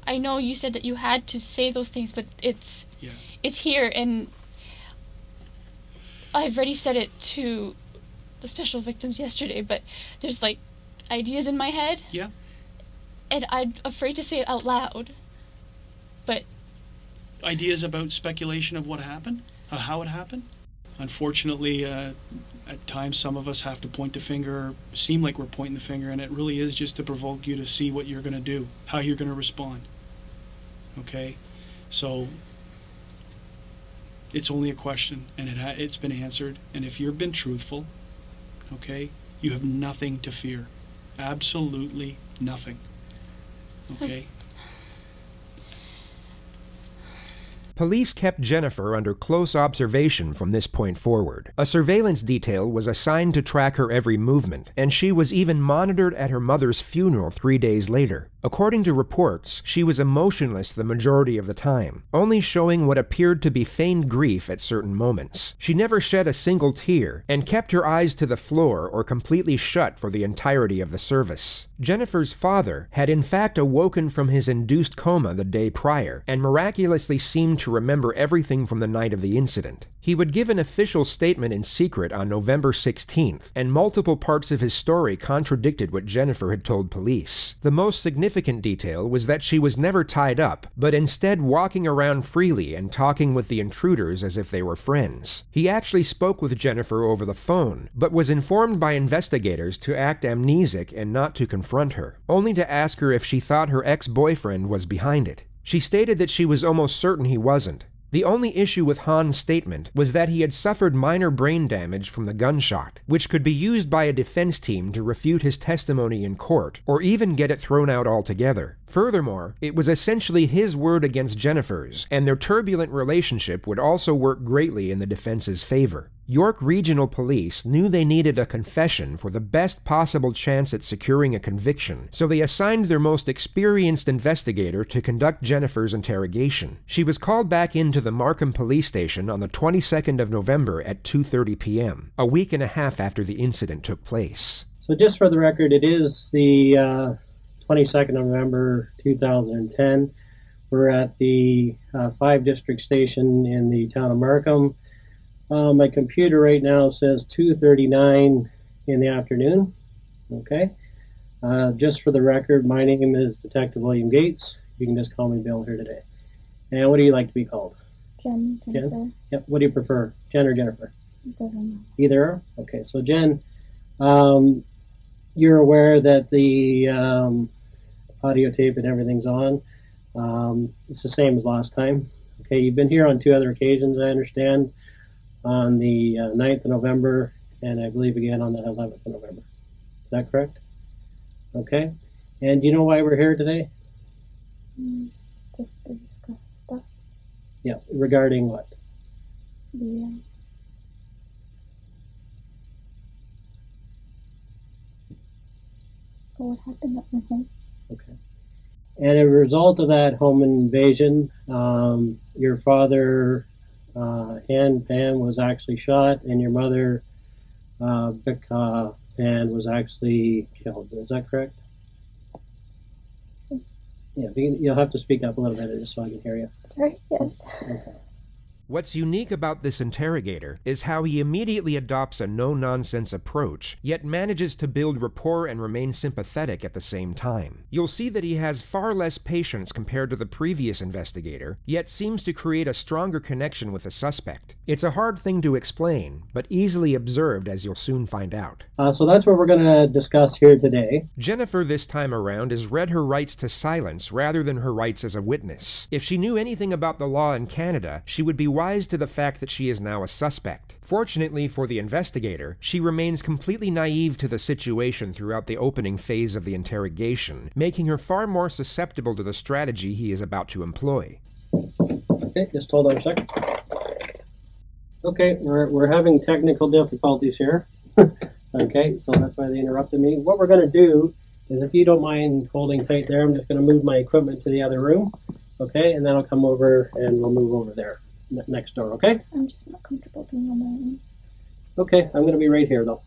I know you said that you had to say those things, but it's here, and I've already said it to the special victims yesterday, but there's ideas in my head. Yeah. And I'm afraid to say it out loud. But ideas about speculation of what happened, how it happened. Unfortunately, at times some of us have to point the finger, seem like we're pointing the finger, and it really is just to provoke you to see what you're going to do, how you're going to respond. Okay? So it's only a question, and it's been answered, and if you've been truthful, okay, you have nothing to fear. Absolutely nothing. Okay? Police kept Jennifer under close observation from this point forward. A surveillance detail was assigned to track her every movement, and she was even monitored at her mother's funeral 3 days later. According to reports, she was emotionless the majority of the time, only showing what appeared to be feigned grief at certain moments. She never shed a single tear, and kept her eyes to the floor or completely shut for the entirety of the service. Jennifer's father had in fact awoken from his induced coma the day prior, and miraculously seemed to remember everything from the night of the incident. He would give an official statement in secret on November 16th, and multiple parts of his story contradicted what Jennifer had told police. The most significant significant detail was that she was never tied up, but instead walking around freely and talking with the intruders as if they were friends. He actually spoke with Jennifer over the phone, but was informed by investigators to act amnesic and not to confront her, only to ask her if she thought her ex-boyfriend was behind it. She stated that she was almost certain he wasn't. The only issue with Hahn's statement was that he had suffered minor brain damage from the gunshot, which could be used by a defense team to refute his testimony in court, or even get it thrown out altogether. Furthermore, it was essentially his word against Jennifer's, and their turbulent relationship would also work greatly in the defense's favor. York Regional Police knew they needed a confession for the best possible chance at securing a conviction, so they assigned their most experienced investigator to conduct Jennifer's interrogation. She was called back into the Markham Police Station on the 22nd of November at 2:30 p.m., a week and a half after the incident took place. So just for the record, it is the 22nd of November 2010. We're at the 5 District Station in the town of Markham. My computer right now says 2:39 in the afternoon. Okay. Just for the record, my name is Detective William Gates. You can just call me Bill here today. And what do you like to be called? Jen. Jen? Yep. What do you prefer, Jen or Jennifer? Doesn't know. Either are? Okay. So Jen, you're aware that the audio tape and everything's on. It's the same as last time. Okay. You've been here on 2 other occasions, I understand. On the 9th of November, and I believe again on the 11th of November. Is that correct? Okay. And do you know why we're here today? Just to discuss stuff. Yeah, regarding what? The what happened at my home. Okay. And as a result of that home invasion, your father, Pan was actually shot, and your mother, Pan, was actually killed. Is that correct? Yeah, you'll have to speak up a little bit just so I can hear you. Sorry, yes. Okay. What's unique about this interrogator is how he immediately adopts a no-nonsense approach, yet manages to build rapport and remain sympathetic at the same time. You'll see that he has far less patience compared to the previous investigator, yet seems to create a stronger connection with the suspect. It's a hard thing to explain, but easily observed, as you'll soon find out. So that's what we're going to discuss here today. Jennifer this time around has read her rights to silence rather than her rights as a witness. If she knew anything about the law in Canada, she would be wise to the fact that she is now a suspect. Fortunately for the investigator, she remains completely naive to the situation throughout the opening phase of the interrogation, making her far more susceptible to the strategy he is about to employ. Okay, just hold on a second. Okay, we're having technical difficulties here. Okay, so that's why they interrupted me. What we're going to do is, if you don't mind holding tight there, I'm just going to move my equipment to the other room. Okay, and then I'll come over and we'll move over there next door. Okay? I'm just not comfortable being on my own. Okay, I'm going to be right here though.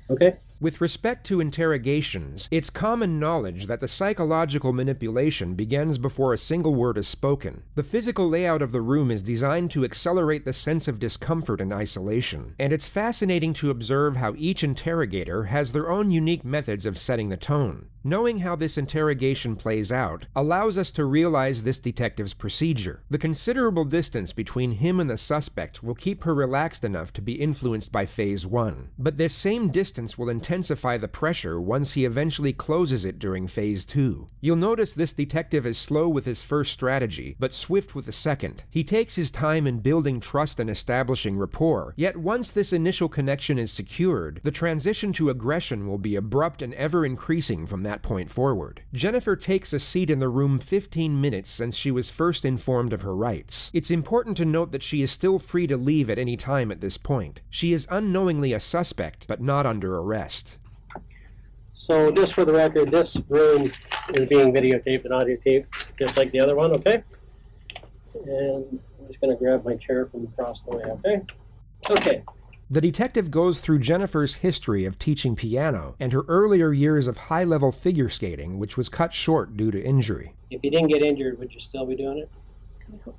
Okay? With respect to interrogations, it's common knowledge that the psychological manipulation begins before a single word is spoken. The physical layout of the room is designed to accelerate the sense of discomfort and isolation, and it's fascinating to observe how each interrogator has their own unique methods of setting the tone. Knowing how this interrogation plays out allows us to realize this detective's procedure. The considerable distance between him and the suspect will keep her relaxed enough to be influenced by Phase 1, but this same distance will intensify the pressure once he eventually closes it during Phase 2. You'll notice this detective is slow with his first strategy, but swift with the second. He takes his time in building trust and establishing rapport, yet once this initial connection is secured, the transition to aggression will be abrupt and ever-increasing from that point forward. Jennifer takes a seat in the room 15 minutes since she was first informed of her rights. It's important to note that she is still free to leave at any time at this point. She is unknowingly a suspect, but not under arrest. So just for the record, this room is being videotaped and audio taped, just like the other one, okay? And I'm just going to grab my chair from across the way, okay? Okay. The detective goes through Jennifer's history of teaching piano and her earlier years of high-level figure skating, which was cut short due to injury. If you didn't get injured, would you still be doing it? I hope so.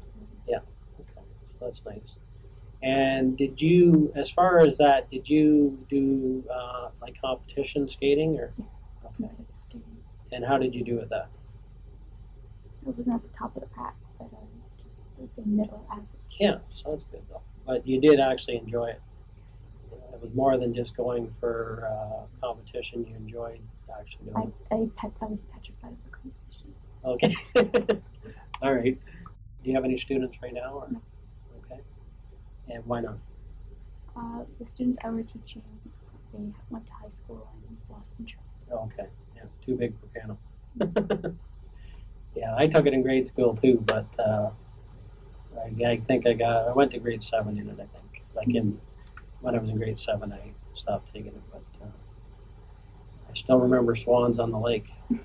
Yeah. Okay. So that's nice. And did you, as far as that, did you do like competition skating or? Okay. And how did you do with that? It wasn't at the top of the pack, but just the middle average. Yeah, sounds good though. But you did actually enjoy it. It was more than just going for competition. You enjoyed actually doing it. I was petrified of the competition. Okay. All right. Do you have any students right now? Or? No. Okay. And why not? The students I were teaching, they went to high school and lost interest. Okay. Yeah, too big for piano. Yeah, I took it in grade school too, but I think I went to grade 7 in it, I think. When I was in grade 7, I stopped taking it, but I still remember Swans on the Lake. I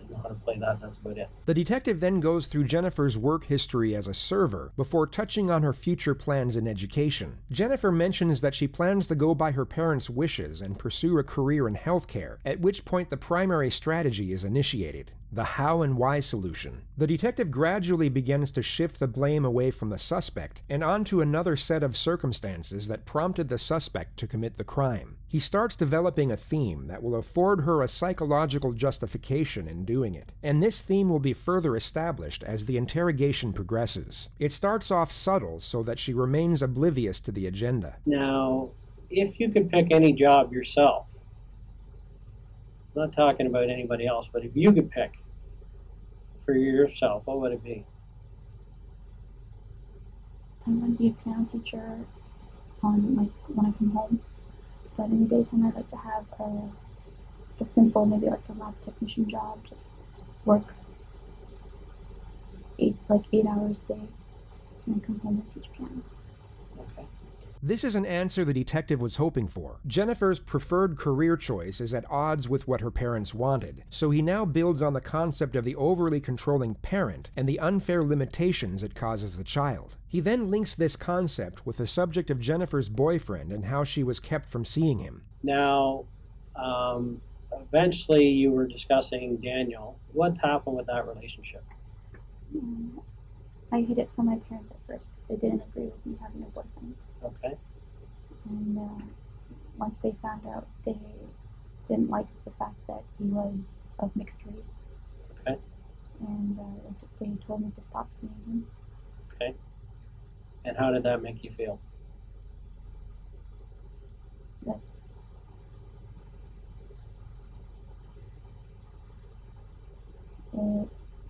know how to play that, that's about it. The detective then goes through Jennifer's work history as a server before touching on her future plans in education. Jennifer mentions that she plans to go by her parents' wishes and pursue a career in healthcare, at which point the primary strategy is initiated: the how and why solution. The detective gradually begins to shift the blame away from the suspect and onto another set of circumstances that prompted the suspect to commit the crime. He starts developing a theme that will afford her a psychological justification in doing it, and this theme will be further established as the interrogation progresses. It starts off subtle so that she remains oblivious to the agenda. Now, if you could pick any job yourself, I'm not talking about anybody else, but if you could pick for yourself, what would it be? I'm going to be a piano teacher when I come home. But in the daytime, I'd like to have a simple, maybe like a lab technician job, just work 8 hours a day, and then come home and teach piano. Okay. This is an answer the detective was hoping for. Jennifer's preferred career choice is at odds with what her parents wanted, so he now builds on the concept of the overly controlling parent and the unfair limitations it causes the child. He then links this concept with the subject of Jennifer's boyfriend and how she was kept from seeing him. Now, eventually you were discussing Daniel. What happened with that relationship? I hid it from my parents at first. They didn't agree with me having a boyfriend. Okay. And once they found out, they didn't like the fact that he was of mixed race. Okay. And they told me to stop seeing him. Okay. And how did that make you feel? That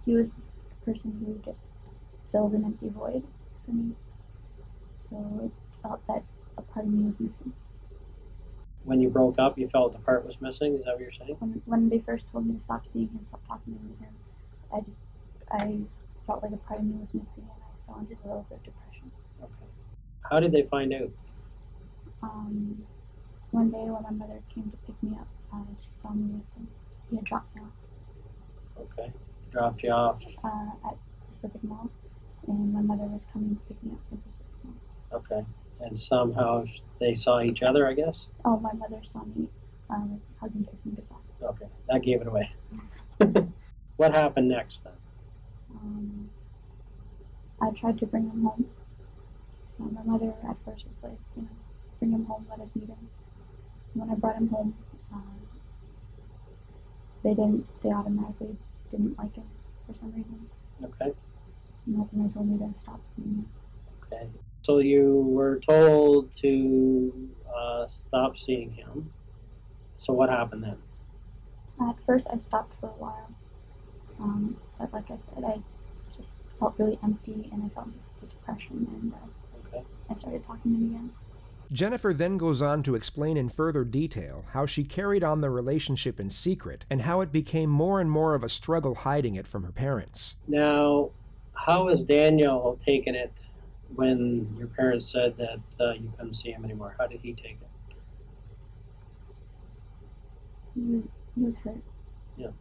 he was the person who just filled an empty void for me. So it felt that a part of me was missing. When you broke up, you felt the part was missing? Is that what you're saying? When they first told me to stop seeing him, stop talking to him, I felt like a part of me was missing, and I fell into a little bit of depression. Okay. How did they find out? One day when my mother came to pick me up, she saw me with him. He had dropped me off. Okay. Dropped you off. At Pacific Mall, and my mother was coming to pick me up from Pacific Mall. Okay. And somehow they saw each other, I guess? Oh, my mother saw me hugging, kissing goodbye. Okay. That gave it away. What happened next then? I tried to bring him home. My mother at first was like, bring him home, let us meet him. And when I brought him home, they automatically didn't like him for some reason. Okay. And that's when they told me to stop seeing him. Okay. So you were told to stop seeing him. So what happened then? At first, I stopped for a while. But like I said, I just felt really empty, and I felt just depression, and Okay. I started talking to him again. Jennifer then goes on to explain in further detail how she carried on the relationship in secret and how it became more and more of a struggle hiding it from her parents. Now, how has Daniel taken it when your parents said that you couldn't see him anymore? How did he take it? He was hurt. Yeah.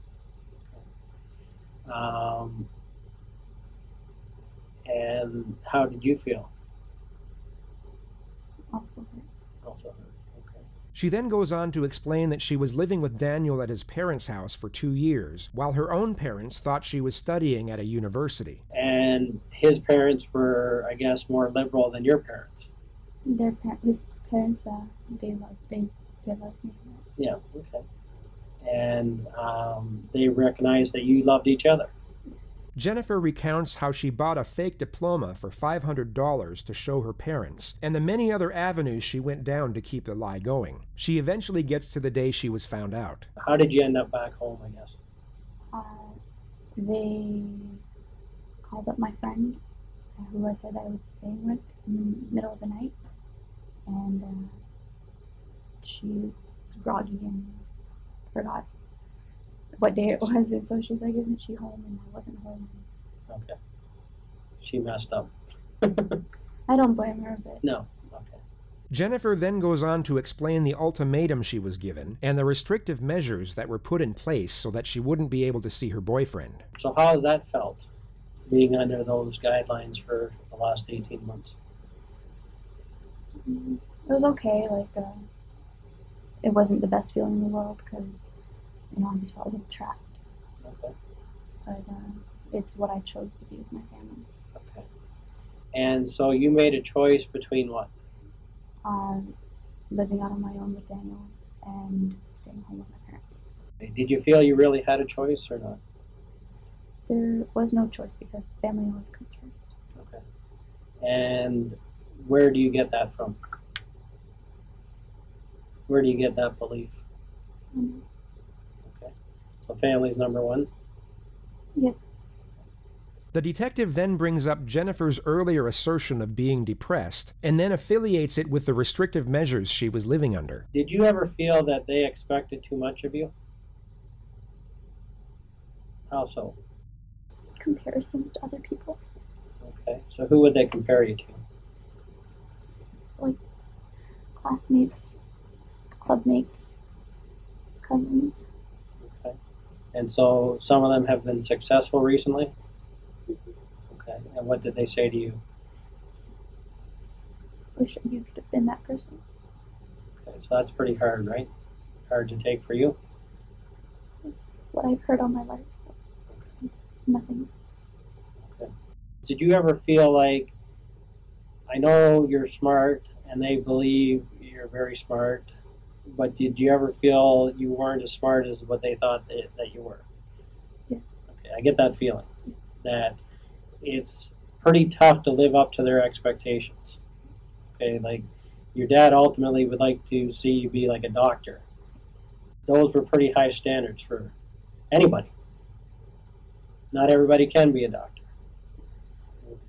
And how did you feel? Also hurt. Also hurt. Okay. She then goes on to explain that she was living with Daniel at his parents' house for 2 years, while her own parents thought she was studying at a university. And his parents were, I guess, more liberal than your parents. His parents, they loved me. Yeah, okay. And they recognized that you loved each other. Jennifer recounts how she bought a fake diploma for $500 to show her parents, and the many other avenues she went down to keep the lie going. She eventually gets to the day she was found out. How did you end up back home, I guess? They called up my friend, who I said I was staying with, in the middle of the night, and she was groggy and forgot what day it was, and so she's like, "Isn't she home?" And I wasn't home. Okay. She messed up. I don't blame her, but... No. Okay. Jennifer then goes on to explain the ultimatum she was given and the restrictive measures that were put in place so that she wouldn't be able to see her boyfriend. So how has that felt, being under those guidelines for the last 18 months? It was okay. It wasn't the best feeling in the world because, I just felt a little trapped. Okay. But it's what I chose to be with my family. Okay. And so you made a choice between what? Living out on my own with Daniel and staying home with my parents. Did you feel you really had a choice or not? There was no choice because family always comes first. Okay. And where do you get that from? Where do you get that belief? Okay. So family's number one? Yes. The detective then brings up Jennifer's earlier assertion of being depressed and then affiliates it with the restrictive measures she was living under. Did you ever feel that they expected too much of you? How so? Comparisons to other people. Okay. So who would they compare you to? Like classmates, clubmates, cousins. Okay. And so some of them have been successful recently? Okay. And what did they say to you? Wish you could have been that person. Okay. So that's pretty hard, right? Hard to take for you? What I've heard all my life. So nothing. Okay. Did you ever feel like, I know you're smart and they believe you're very smart, but did you ever feel you weren't as smart as what they thought that you were? Yes. Okay, I get that feeling, that it's pretty tough to live up to their expectations. Okay, like your dad ultimately would like to see you be like a doctor. Those were pretty high standards for anybody. Not everybody can be a doctor.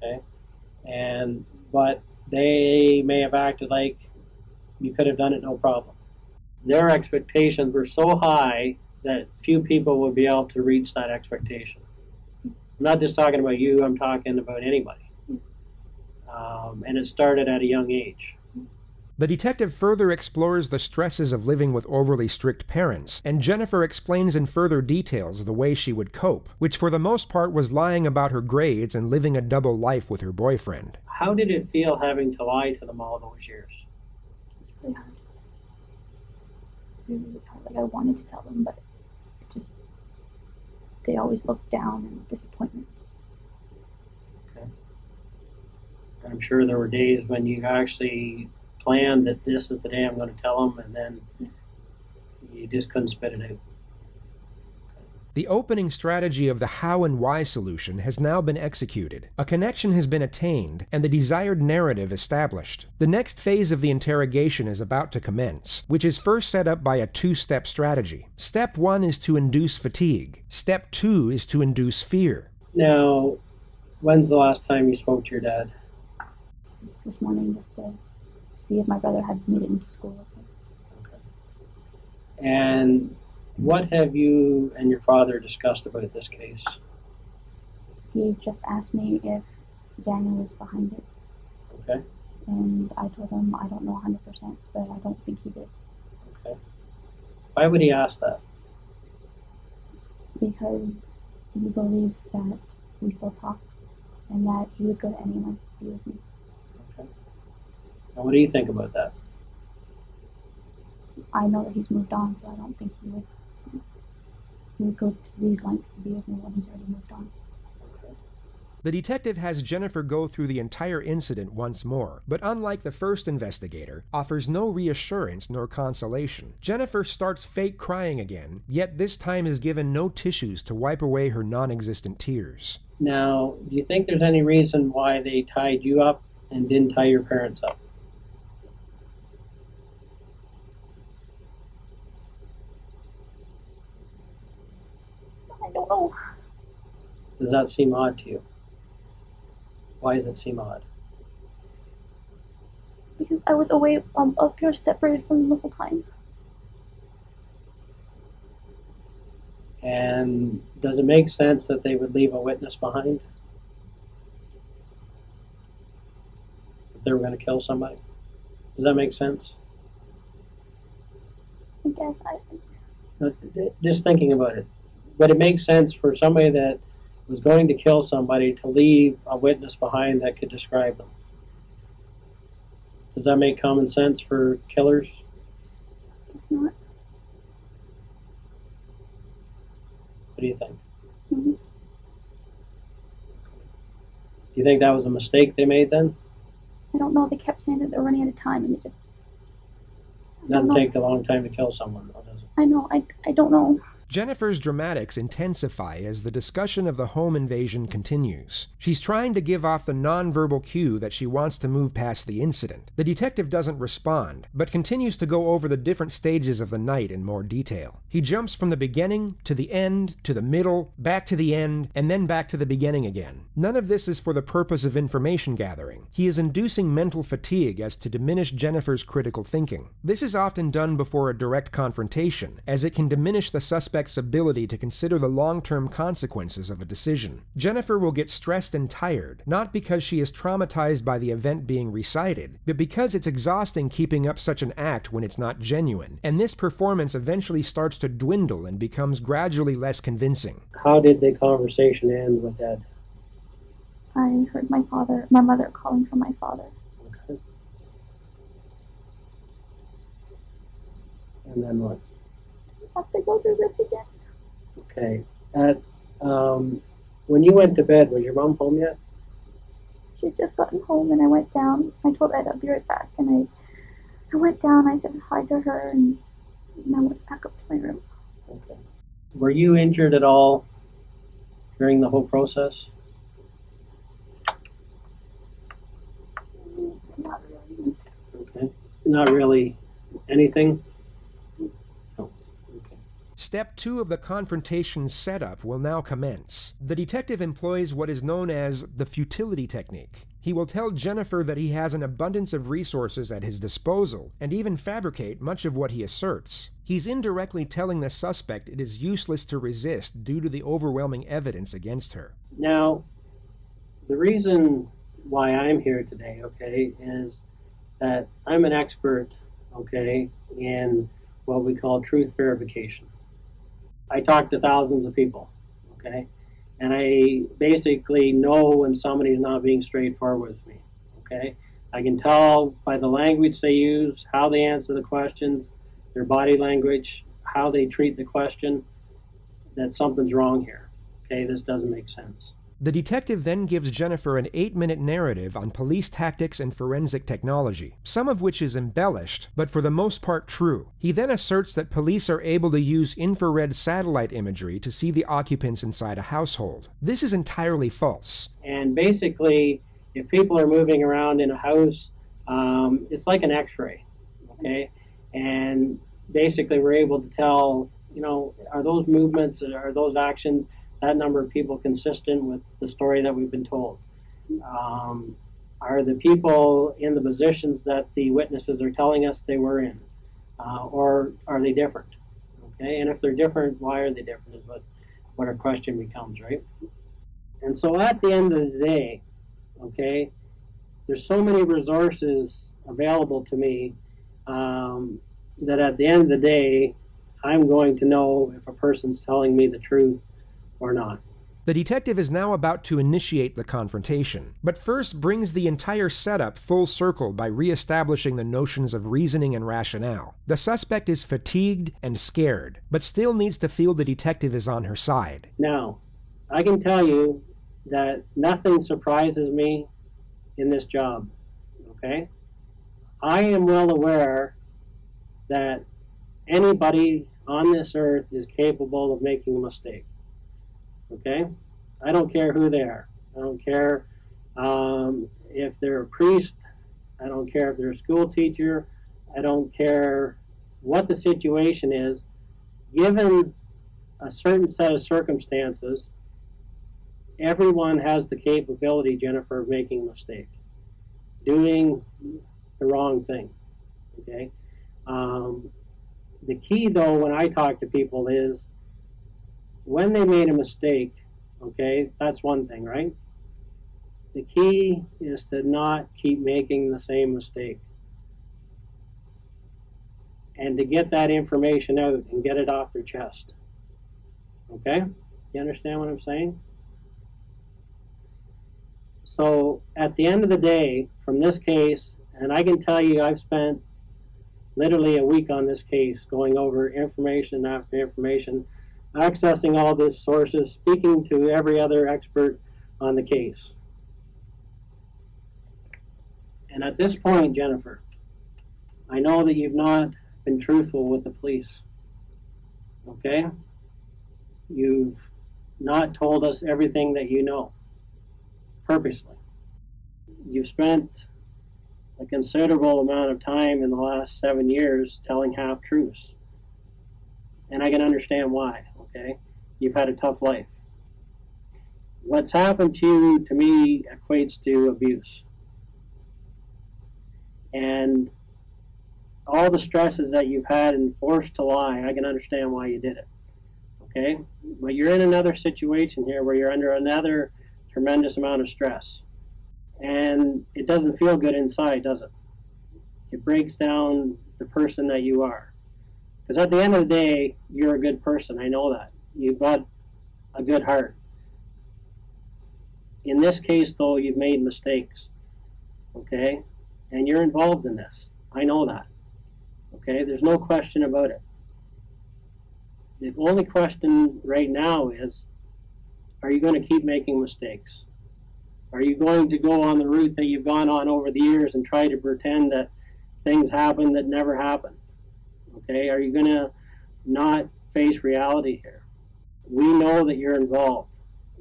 Okay, but they may have acted like you could have done it no problem. Their expectations were so high that few people would be able to reach that expectation. I'm not just talking about you, I'm talking about anybody. And it started at a young age. The detective further explores the stresses of living with overly strict parents, and Jennifer explains in further details the way she would cope, which for the most part was lying about her grades and living a double life with her boyfriend. How did it feel having to lie to them all those years? It's really hard. Really hard. Like I wanted to tell them, but it just they always looked down and disappointment. Okay. And I'm sure there were days when you actually planned that this is the day I'm going to tell them, and then you just couldn't spit it out. The opening strategy of the how and why solution has now been executed. A connection has been attained, and the desired narrative established. The next phase of the interrogation is about to commence, which is first set up by a two-step strategy. Step 1 is to induce fatigue. Step 2 is to induce fear. Now, when's the last time you spoke to your dad? This morning, just to see if my brother had made it into school with me. Okay. And what have you and your father discussed about this case? He just asked me if Daniel was behind it. Okay. And I told him I don't know 100%, but I don't think he did. Okay. Why would he ask that? Because he believes that we still talk and that he would go to any length to be with me. Okay. And what do you think about that? I know that he's moved on, so I don't think he would go to these lengths to be with me when he's already moved on. Okay. The detective has Jennifer go through the entire incident once more, but unlike the first investigator, offers no reassurance nor consolation. Jennifer starts fake crying again, yet this time is given no tissues to wipe away her non-existent tears. Now, do you think there's any reason why they tied you up and didn't tie your parents up? I don't know. Does that seem odd to you? Why does it seem odd? Because I was away, up here separated from them the whole time. And does it make sense that they would leave a witness behind? If they were going to kill somebody? Does that make sense? I guess Just thinking about it. But it makes sense for somebody that was going to kill somebody to leave a witness behind that could describe them. Does that make common sense for killers? it's not. What do you think? Mm-hmm. Do you think that was a mistake they made then? I don't know. They kept saying that they're running out of time, and it just. It doesn't take a long time to kill someone, though, does it? I know. I don't know. Jennifer's dramatics intensify as the discussion of the home invasion continues. She's trying to give off the nonverbal cue that she wants to move past the incident. The detective doesn't respond, but continues to go over the different stages of the night in more detail. He jumps from the beginning to the end to the middle, back to the end, and then back to the beginning again. None of this is for the purpose of information gathering. He is inducing mental fatigue as to diminish Jennifer's critical thinking. This is often done before a direct confrontation, as it can diminish the suspect's ability to consider the long-term consequences of a decision. Jennifer will get stressed and tired, not because she is traumatized by the event being recited, but because it's exhausting keeping up such an act when it's not genuine, and this performance eventually starts to dwindle and becomes gradually less convincing. How did the conversation end with Ed? I heard my mother calling for my father. Okay. And then what? Have to go through this again. Okay. When you went to bed, was your mom home yet? She'd just gotten home, and I went down. I told Ed I'd be right back, and I went down. I said hi to her, and I went back up to my room. Okay. Were you injured at all during the whole process? Not really. Okay. Not really anything? Step 2 of the confrontation setup will now commence. The detective employs what is known as the futility technique. He will tell Jennifer that he has an abundance of resources at his disposal, and even fabricate much of what he asserts. He's indirectly telling the suspect it is useless to resist due to the overwhelming evidence against her. Now, the reason why I'm here today, okay, is that I'm an expert, okay, in what we call truth verification. I talk to thousands of people, okay, and I basically know when somebody's not being straightforward with me, okay. I can tell by the language they use, how they answer the questions, their body language, how they treat the question, that something's wrong here, okay, this doesn't make sense. The detective then gives Jennifer an 8-minute narrative on police tactics and forensic technology, some of which is embellished, but for the most part true. He then asserts that police are able to use infrared satellite imagery to see the occupants inside a household. This is entirely false. And basically, if people are moving around in a house, it's like an x-ray, okay? And basically we're able to tell, you know, are those movements, are those actions, that number of people consistent with the story that we've been told? Are the people in the positions that the witnesses are telling us they were in? Or are they different? Okay, and if they're different, why are they different is what our question becomes, right? And so at the end of the day, okay, there's so many resources available to me that at the end of the day, I'm going to know if a person's telling me the truth or not. The detective is now about to initiate the confrontation, but first brings the entire setup full circle by re-establishing the notions of reasoning and rationale. The suspect is fatigued and scared, but still needs to feel the detective is on her side. Now, I can tell you that nothing surprises me in this job, okay? I am well aware that anybody on this earth is capable of making a mistake, okay? I don't care who they are. I don't care if they're a priest. I don't care if they're a school teacher. I don't care what the situation is. Given a certain set of circumstances, everyone has the capability, Jennifer, of making a mistake, doing the wrong thing, okay? The key, though, when I talk to people is when they made a mistake, okay, that's one thing, right? The key is to not keep making the same mistake and to get that information out and get it off their chest, okay? You understand what I'm saying? So at the end of the day, from this case, and I can tell you I've spent literally a week on this case, going over information after information, accessing all the sources, speaking to every other expert on the case. And at this point, Jennifer, I know that you've not been truthful with the police, okay? You've not told us everything that you know, purposely. You've spent a considerable amount of time in the last 7 years telling half-truths. And I can understand why, okay? You've had a tough life. What's happened to you, to me, equates to abuse. And all the stresses that you've had and forced to lie, I can understand why you did it, okay? But you're in another situation here where you're under another tremendous amount of stress. And it doesn't feel good inside, does it? It breaks down the person that you are. Because at the end of the day, you're a good person. I know that. You've got a good heart. In this case, though, you've made mistakes, okay? And you're involved in this. I know that, okay? There's no question about it. The only question right now is, are you going to keep making mistakes? Are you going to go on the route that you've gone on over the years and try to pretend that things happen that never happened? Okay, are you going to not face reality here? We know that you're involved.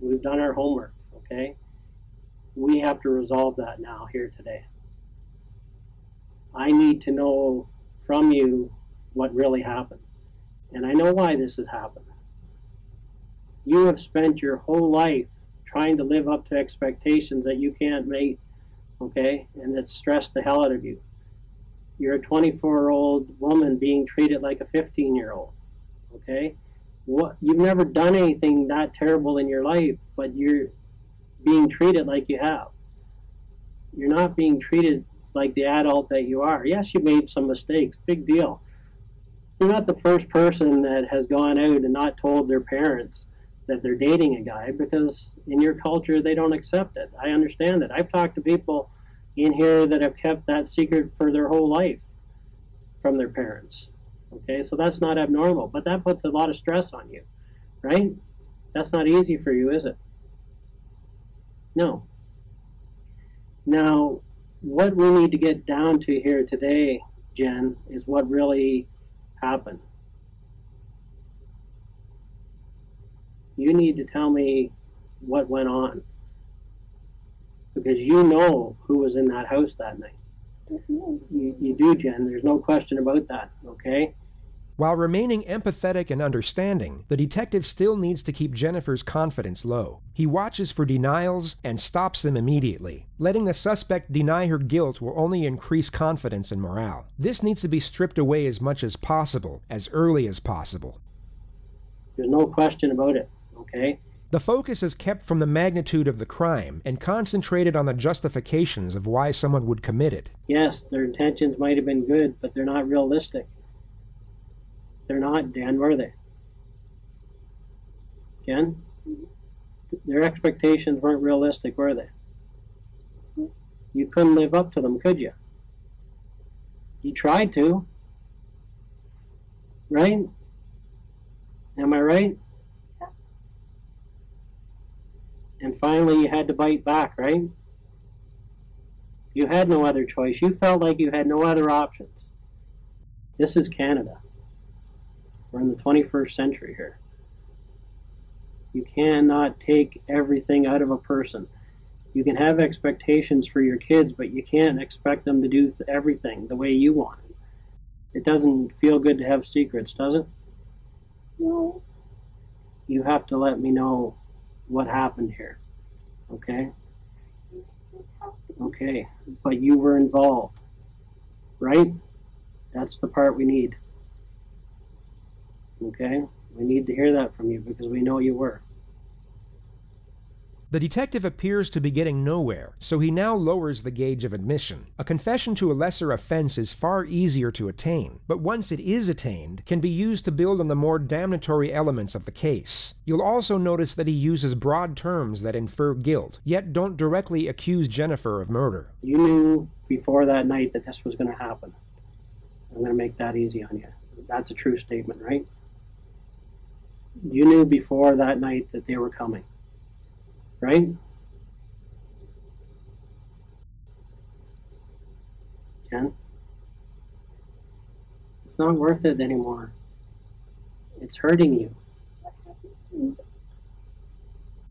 We've done our homework, okay? We have to resolve that now, here today. I need to know from you what really happened. And I know why this has happened. You have spent your whole life trying to live up to expectations that you can't meet, okay? And that stress the hell out of you. You're a 24-year-old woman being treated like a 15-year-old, okay? You've never done anything that terrible in your life, but you're being treated like you have. You're not being treated like the adult that you are. Yes, you made some mistakes, big deal. You're not the first person that has gone out and not told their parents that they're dating a guy, because in your culture they don't accept it. I understand that. I've talked to people in here that have kept that secret for their whole life from their parents. Okay, so that's not abnormal, but that puts a lot of stress on you, right? That's not easy for you, is it? No. Now, what we need to get down to here today, Jen, is what really happened. You need to tell me what went on, because you know who was in that house that night. You do, Jen. There's no question about that, okay? While remaining empathetic and understanding, the detective still needs to keep Jennifer's confidence low. He watches for denials and stops them immediately. Letting the suspect deny her guilt will only increase confidence and morale. This needs to be stripped away as much as possible, as early as possible. There's no question about it, okay? The focus is kept from the magnitude of the crime and concentrated on the justifications of why someone would commit it. Yes, their intentions might have been good, but they're not realistic. They're not, Dan, were they? Jen? Their expectations weren't realistic, were they? You couldn't live up to them, could you? You tried to. Right? Am I right? And finally you had to bite back, right? You had no other choice. You felt like you had no other options. This is Canada. We're in the 21st century here. You cannot take everything out of a person. You can have expectations for your kids, but you can't expect them to do everything the way you want it. It doesn't feel good to have secrets, does it? No. You have to let me know what happened here, okay? Okay, but you were involved, right? That's the part we need, okay? We need to hear that from you because we know you were. The detective appears to be getting nowhere, so he now lowers the gauge of admission. A confession to a lesser offense is far easier to attain, but once it is attained, can be used to build on the more damnatory elements of the case. You'll also notice that he uses broad terms that infer guilt, yet don't directly accuse Jennifer of murder. You knew before that night that this was going to happen. I'm going to make that easy on you. That's a true statement, right? You knew before that night that they were coming. Right? Jen? It's not worth it anymore. It's hurting you.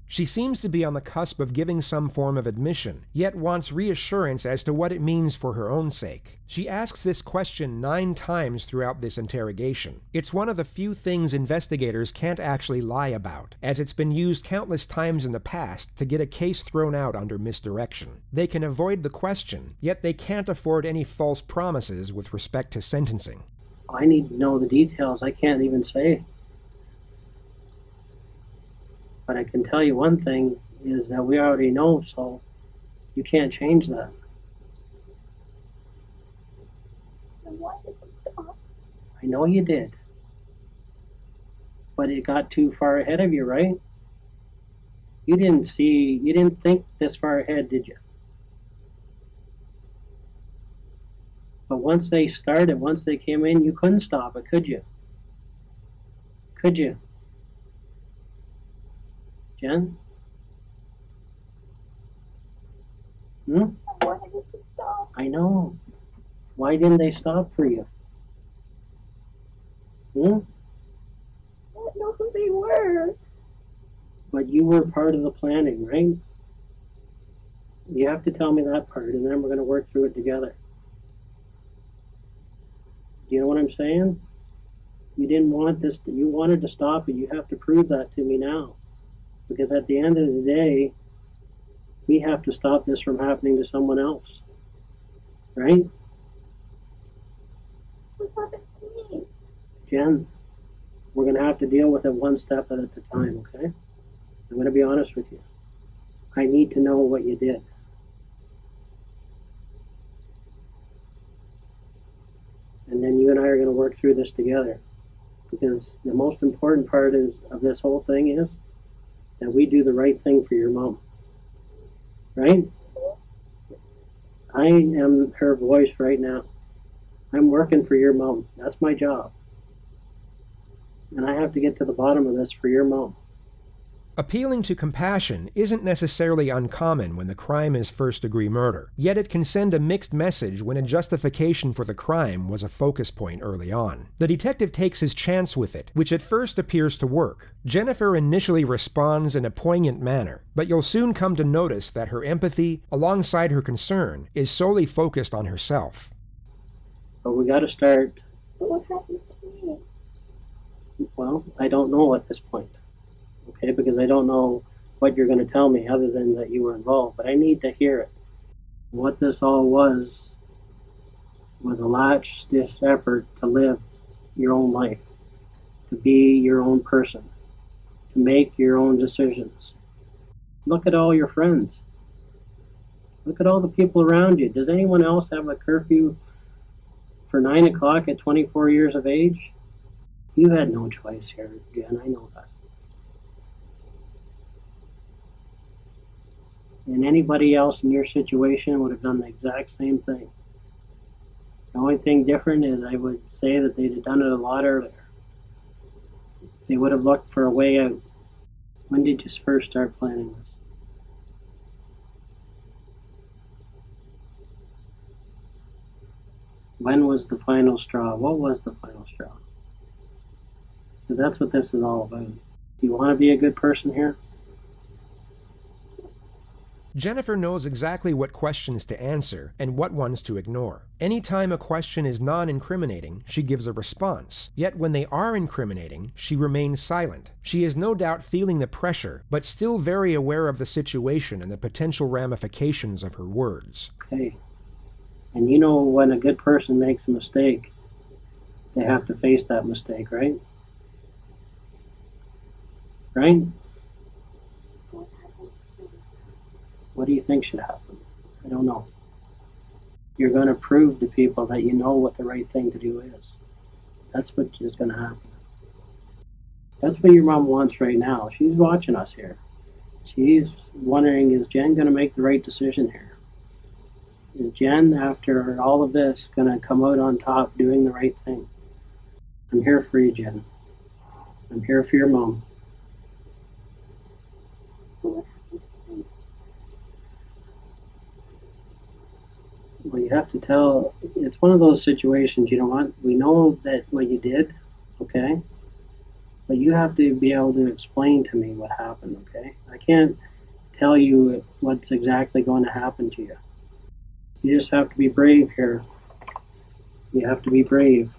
She seems to be on the cusp of giving some form of admission, yet wants reassurance as to what it means for her own sake. She asks this question 9 times throughout this interrogation. It's one of the few things investigators can't actually lie about, as it's been used countless times in the past to get a case thrown out under misdirection. They can avoid the question, yet they can't afford any false promises with respect to sentencing. I need to know the details. I can't even say. But I can tell you one thing is that we already know, so you can't change that. Why did it stop? I know you did. But it got too far ahead of you, right? You didn't think this far ahead, did you? But once they started, once they came in, you couldn't stop it, could you? Could you? Jen? I wanted it to stop. I know. Why didn't they stop for you? I didn't know who they were. But you were part of the planning, right? You have to tell me that part, and then we're going to work through it together. Do you know what I'm saying? You didn't want this, you wanted to stop it. You have to prove that to me now. Because at the end of the day, we have to stop this from happening to someone else. Right? What happened to me? Jen, we're going to have to deal with it one step at a time, okay? I'm going to be honest with you. I need to know what you did. And then you and I are going to work through this together. Because the most important part of this whole thing is that we do the right thing for your mom. Right? I am her voice right now. I'm working for your mom. That's my job. And I have to get to the bottom of this for your mom. Appealing to compassion isn't necessarily uncommon when the crime is first-degree murder, yet it can send a mixed message when a justification for the crime was a focus point early on. The detective takes his chance with it, which at first appears to work. Jennifer initially responds in a poignant manner, but you'll soon come to notice that her empathy, alongside her concern, is solely focused on herself. But we got to start. But what happened to me? Well, I don't know at this point. Okay, because I don't know what you're going to tell me other than that you were involved, but I need to hear it. What this all was a last-ditch effort to live your own life, to be your own person, to make your own decisions. Look at all your friends. Look at all the people around you. Does anyone else have a curfew for 9 o'clock at 24 years of age? You had no choice here, Jen, I know that. And anybody else in your situation would have done the exact same thing. The only thing different is I would say that they'd have done it a lot earlier. They would have looked for a way out. When did you first start planning this? When was the final straw? What was the final straw? So that's what this is all about. Do you want to be a good person here? Jennifer knows exactly what questions to answer and what ones to ignore. Anytime a question is non-incriminating, she gives a response. Yet when they are incriminating, she remains silent. She is no doubt feeling the pressure, but still very aware of the situation and the potential ramifications of her words. Okay. And you know when a good person makes a mistake, they have to face that mistake, right? Right? What do you think should happen? I don't know. You're going to prove to people that you know what the right thing to do is. That's what is going to happen. That's what your mom wants right now. She's watching us here. She's wondering, is Jen going to make the right decision here? Is Jen, after all of this, going to come out on top doing the right thing? I'm here for you, Jen. I'm here for your mom. Well, you have to tell, it's one of those situations, you know what, we know that what you did, okay? But you have to be able to explain to me what happened, okay? I can't tell you what's exactly going to happen to you. You just have to be brave here. You have to be brave.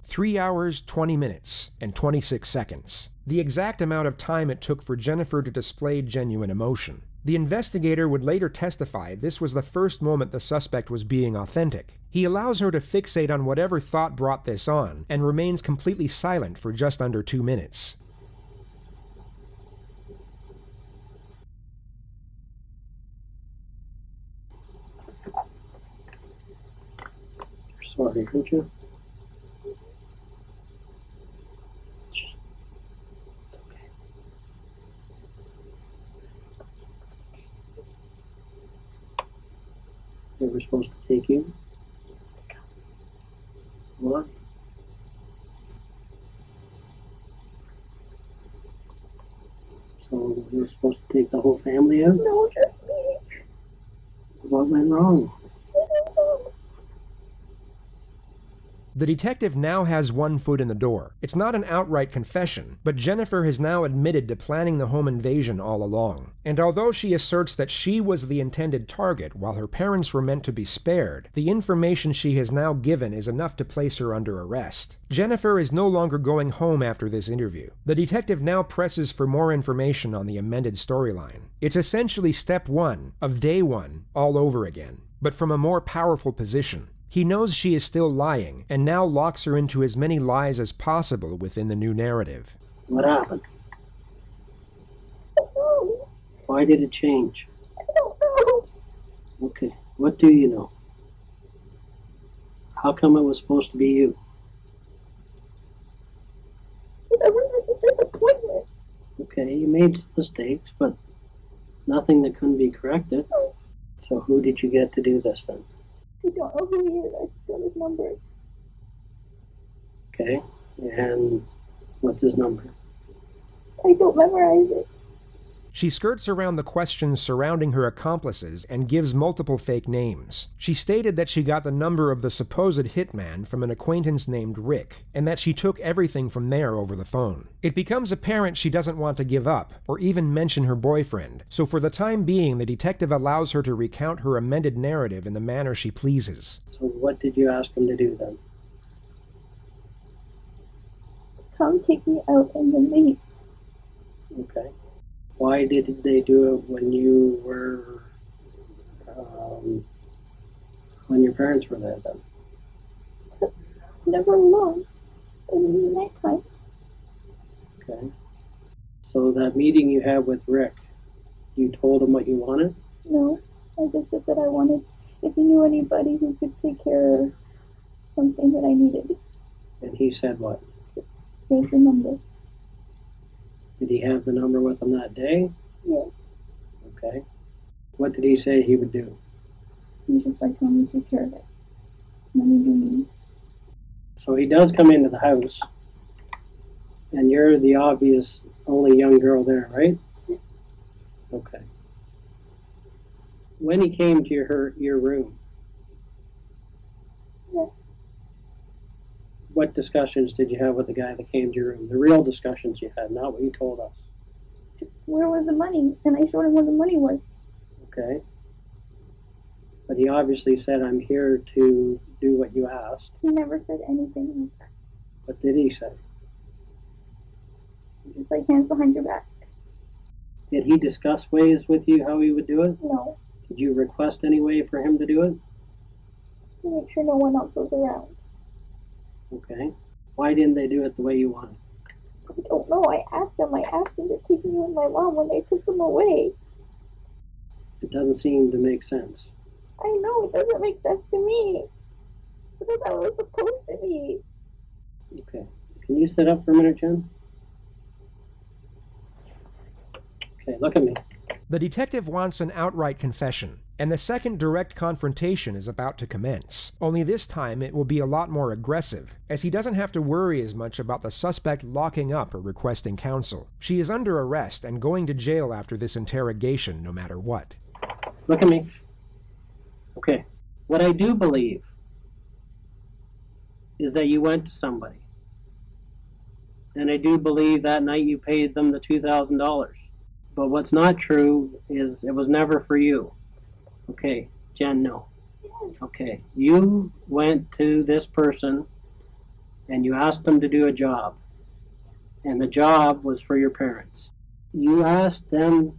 "3 hours, 20 minutes, and 26 seconds. The exact amount of time it took for Jennifer to display genuine emotion. The investigator would later testify this was the first moment the suspect was being authentic. He allows her to fixate on whatever thought brought this on, and remains completely silent for just under 2 minutes. Sorry, aren't you? They were supposed to take you? What? So you were supposed to take the whole family out? No, just me. What went wrong? The detective now has one foot in the door. It's not an outright confession, but Jennifer has now admitted to planning the home invasion all along. And although she asserts that she was the intended target while her parents were meant to be spared, the information she has now given is enough to place her under arrest. Jennifer is no longer going home after this interview. The detective now presses for more information on the amended storyline. It's essentially step 1 of day 1 all over again, but from a more powerful position. He knows she is still lying, and now locks her into as many lies as possible within the new narrative. What happened? Why did it change? I don't know. Okay, what do you know? How come it was supposed to be you? I was a disappointment. Okay, you made mistakes, but nothing that couldn't be corrected. So who did you get to do this then? I don't know who he is. I just got his number. Okay, and what's his number? I don't memorize it. She skirts around the questions surrounding her accomplices and gives multiple fake names. She stated that she got the number of the supposed hitman from an acquaintance named Rick, and that she took everything from there over the phone. It becomes apparent she doesn't want to give up, or even mention her boyfriend, so for the time being the detective allows her to recount her amended narrative in the manner she pleases. So what did you ask him to do then? Come take me out and then leave. Okay. Why did they do it when you were, when your parents were there then? Never alone. In the nighttime. Okay. So that meeting you had with Rick, you told him what you wanted? No, I just said that I wanted, if he knew anybody who could take care of something that I needed. And he said what? Here's the number. Did he have the number with him that day? Yes. Okay. What did he say he would do? He was just like, let me take care of it. Let me do me. So he does come into the house, and you're the obvious only young girl there, right? Yes. Okay. When he came to your room, Yes. what discussions did you have with the guy that came to your room? The real discussions you had, not what you told us. Where was the money? And I showed him where the money was. Okay. But he obviously said, I'm here to do what you asked. He never said anything like that. What did he say? Just like hands behind your back. Did he discuss ways with you how he would do it? No. Did you request any way for him to do it? To make sure no one else was around. Okay. Why didn't they do it the way you wanted? I don't know. I asked them to take me with my mom when they took them away. It doesn't seem to make sense. I know, it doesn't make sense to me. Because I was supposed to be. Okay. Can you sit up for a minute, Jen? Okay, look at me. The detective wants an outright confession, and the second direct confrontation is about to commence. Only this time it will be a lot more aggressive, as he doesn't have to worry as much about the suspect locking up or requesting counsel. She is under arrest and going to jail after this interrogation no matter what. Look at me. Okay. What I do believe is that you went to somebody. And I do believe that night you paid them the $2,000. But what's not true is it was never for you. Okay, Jen, no. Okay, you went to this person and you asked them to do a job. And the job was for your parents. You asked them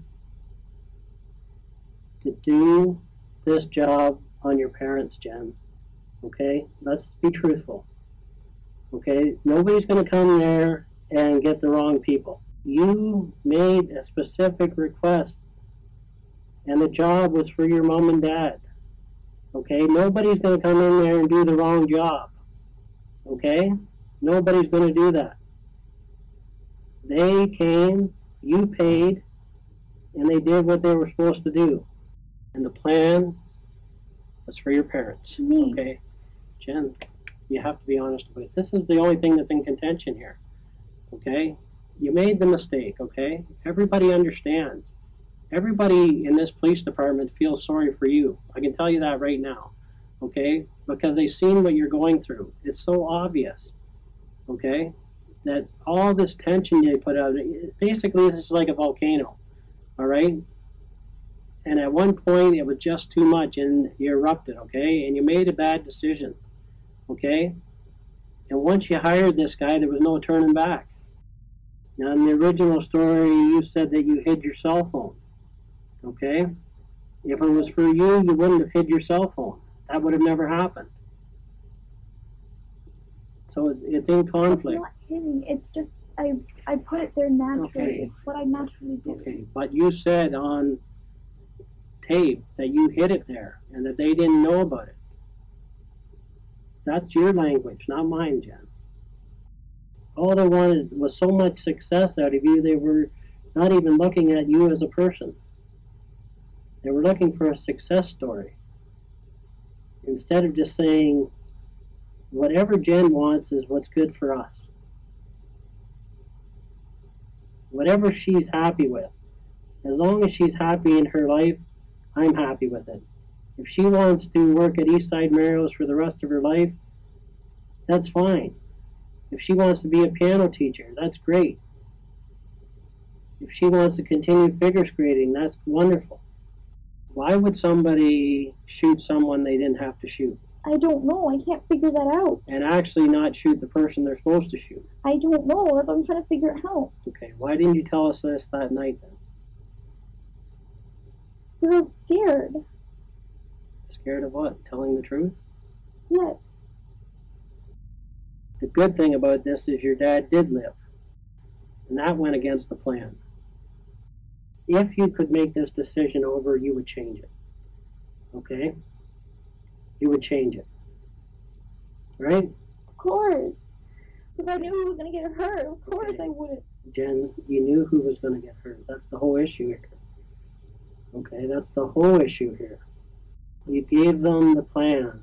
to do this job on your parents, Jen. Okay, let's be truthful. Okay, nobody's going to come there and get the wrong people. You made a specific request, and the job was for your mom and dad. Okay, nobody's going to come in there and do the wrong job. Okay, nobody's going to do that. They came, you paid, and they did what they were supposed to do. And the plan was for your parents. Me. Okay, Jen, you have to be honest about it. This is the only thing that's in contention here. Okay, you made the mistake. Okay, everybody understands. Everybody in this police department feels sorry for you. I can tell you that right now. Okay, because they've seen what you're going through. It's so obvious. Okay, that all this tension they put out. Basically, this is like a volcano. All right. And at one point, it was just too much, and you erupted, okay? And you made a bad decision, okay? And once you hired this guy, there was no turning back. Now, in the original story, you said that you hid your cell phone, okay? If it was for you, you wouldn't have hid your cell phone. That would have never happened. So it's in conflict. It's not hidden. It's just, I put it there naturally. Okay. It's what I naturally do. Okay, but you said on tape that you hid it there and that they didn't know about it. That's your language, not mine, Jen. All they wanted was so much success out of you, they were not even looking at you as a person. They were looking for a success story. Instead of just saying, whatever Jen wants is what's good for us. Whatever she's happy with. As long as she's happy in her life, I'm happy with it. If she wants to work at Eastside Mario's for the rest of her life, that's fine. If she wants to be a piano teacher, that's great. If she wants to continue figure skating, that's wonderful. Why would somebody shoot someone they didn't have to shoot? I don't know. I can't figure that out. And actually not shoot the person they're supposed to shoot? I don't know. That's what I'm trying to figure out. Okay, why didn't you tell us this that night then? Because I was scared. Scared of what? Telling the truth? Yes. The good thing about this is your dad did live. And that went against the plan. If you could make this decision over, you would change it. Okay? You would change it. Right? Of course. Because I knew who was going to get hurt. Of course Okay. I wouldn't. Jen, you knew who was going to get hurt. That's the whole issue here. Okay, that's the whole issue here. You gave them the plan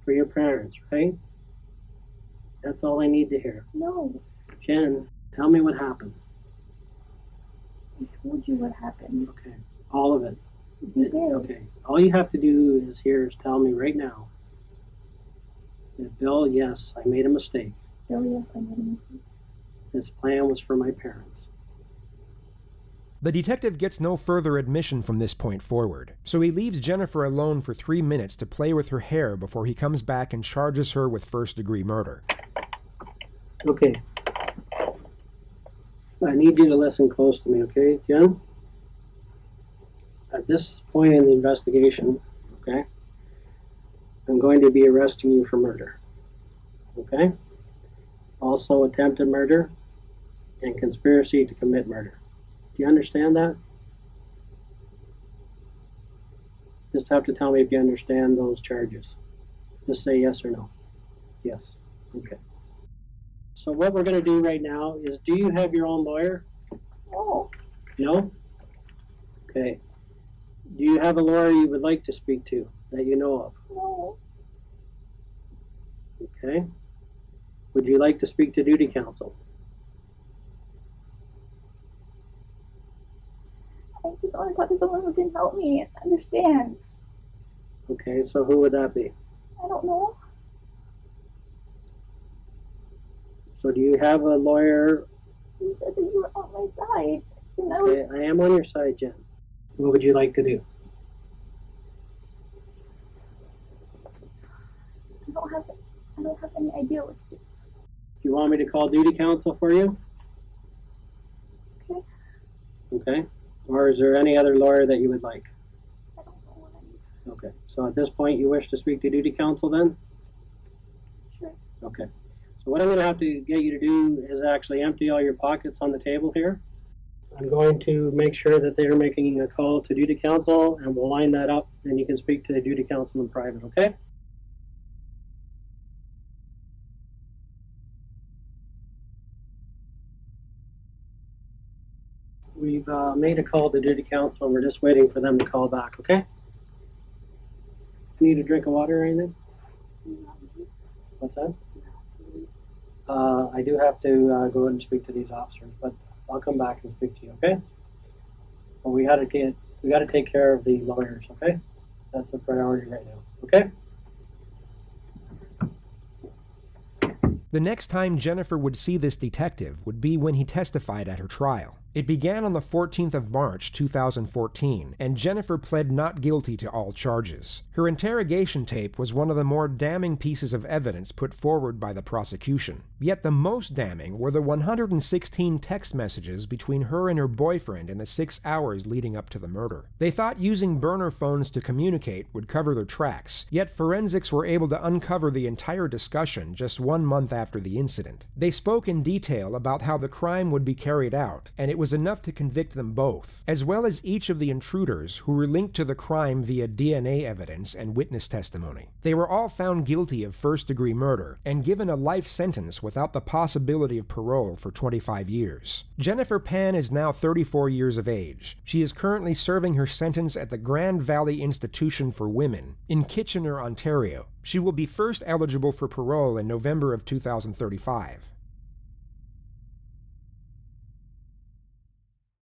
for your parents, right? That's all I need to hear. No. Jen, tell me what happened. I told you what happened. Okay, all of it. You did. Okay. All you have to do is tell me right now that, Bill, yes, I made a mistake. Bill, yes, I made a mistake. This plan was for my parents. The detective gets no further admission from this point forward, so he leaves Jennifer alone for 3 minutes to play with her hair before he comes back and charges her with first-degree murder. Okay. I need you to listen close to me, okay, Jen? At this point in the investigation, okay, I'm going to be arresting you for murder, okay? Also attempted murder and conspiracy to commit murder. Do you understand that? Just have to tell me if you understand those charges. Just say yes or no. Yes. Okay. So what we're going to do right now is, do you have your own lawyer? No. No? Okay. Do you have a lawyer you would like to speak to that you know of? No. Okay. Would you like to speak to duty counsel? I just want to talk to someone who can help me understand. Okay, so who would that be? I don't know. So do you have a lawyer? You said that you were on my side. And I was, Okay, I am on your side, Jen. What would you like to do? I don't have any idea what to do. Do you want me to call duty counsel for you? Okay. Okay. Or is there any other lawyer that you would like? I don't know what I need. Okay. So at this point, you wish to speak to duty counsel then? Sure. Okay. So what I'm going to have to get you to do is actually empty all your pockets on the table here. I'm going to make sure that they're making a call to duty counsel, and we'll line that up, and you can speak to the duty counsel in private, okay? We've made a call to duty counsel, and we're just waiting for them to call back, okay? Need a drink of water or anything? What's that? I do have to go ahead and speak to these officers, but I'll come back and speak to you, okay? But we got to take care of the lawyers, okay? That's the priority right now, okay? The next time Jennifer would see this detective would be when he testified at her trial. It began on the 14th of March, 2014, and Jennifer pled not guilty to all charges. Her interrogation tape was one of the more damning pieces of evidence put forward by the prosecution. Yet the most damning were the 116 text messages between her and her boyfriend in the 6 hours leading up to the murder. They thought using burner phones to communicate would cover their tracks, yet forensics were able to uncover the entire discussion just 1 month after the incident. They spoke in detail about how the crime would be carried out, and it was enough to convict them both, as well as each of the intruders who were linked to the crime via DNA evidence and witness testimony. They were all found guilty of first-degree murder and given a life sentence without the possibility of parole for 25 years. Jennifer Pan is now 34 years of age. She is currently serving her sentence at the Grand Valley Institution for Women in Kitchener, Ontario. She will be first eligible for parole in November of 2035.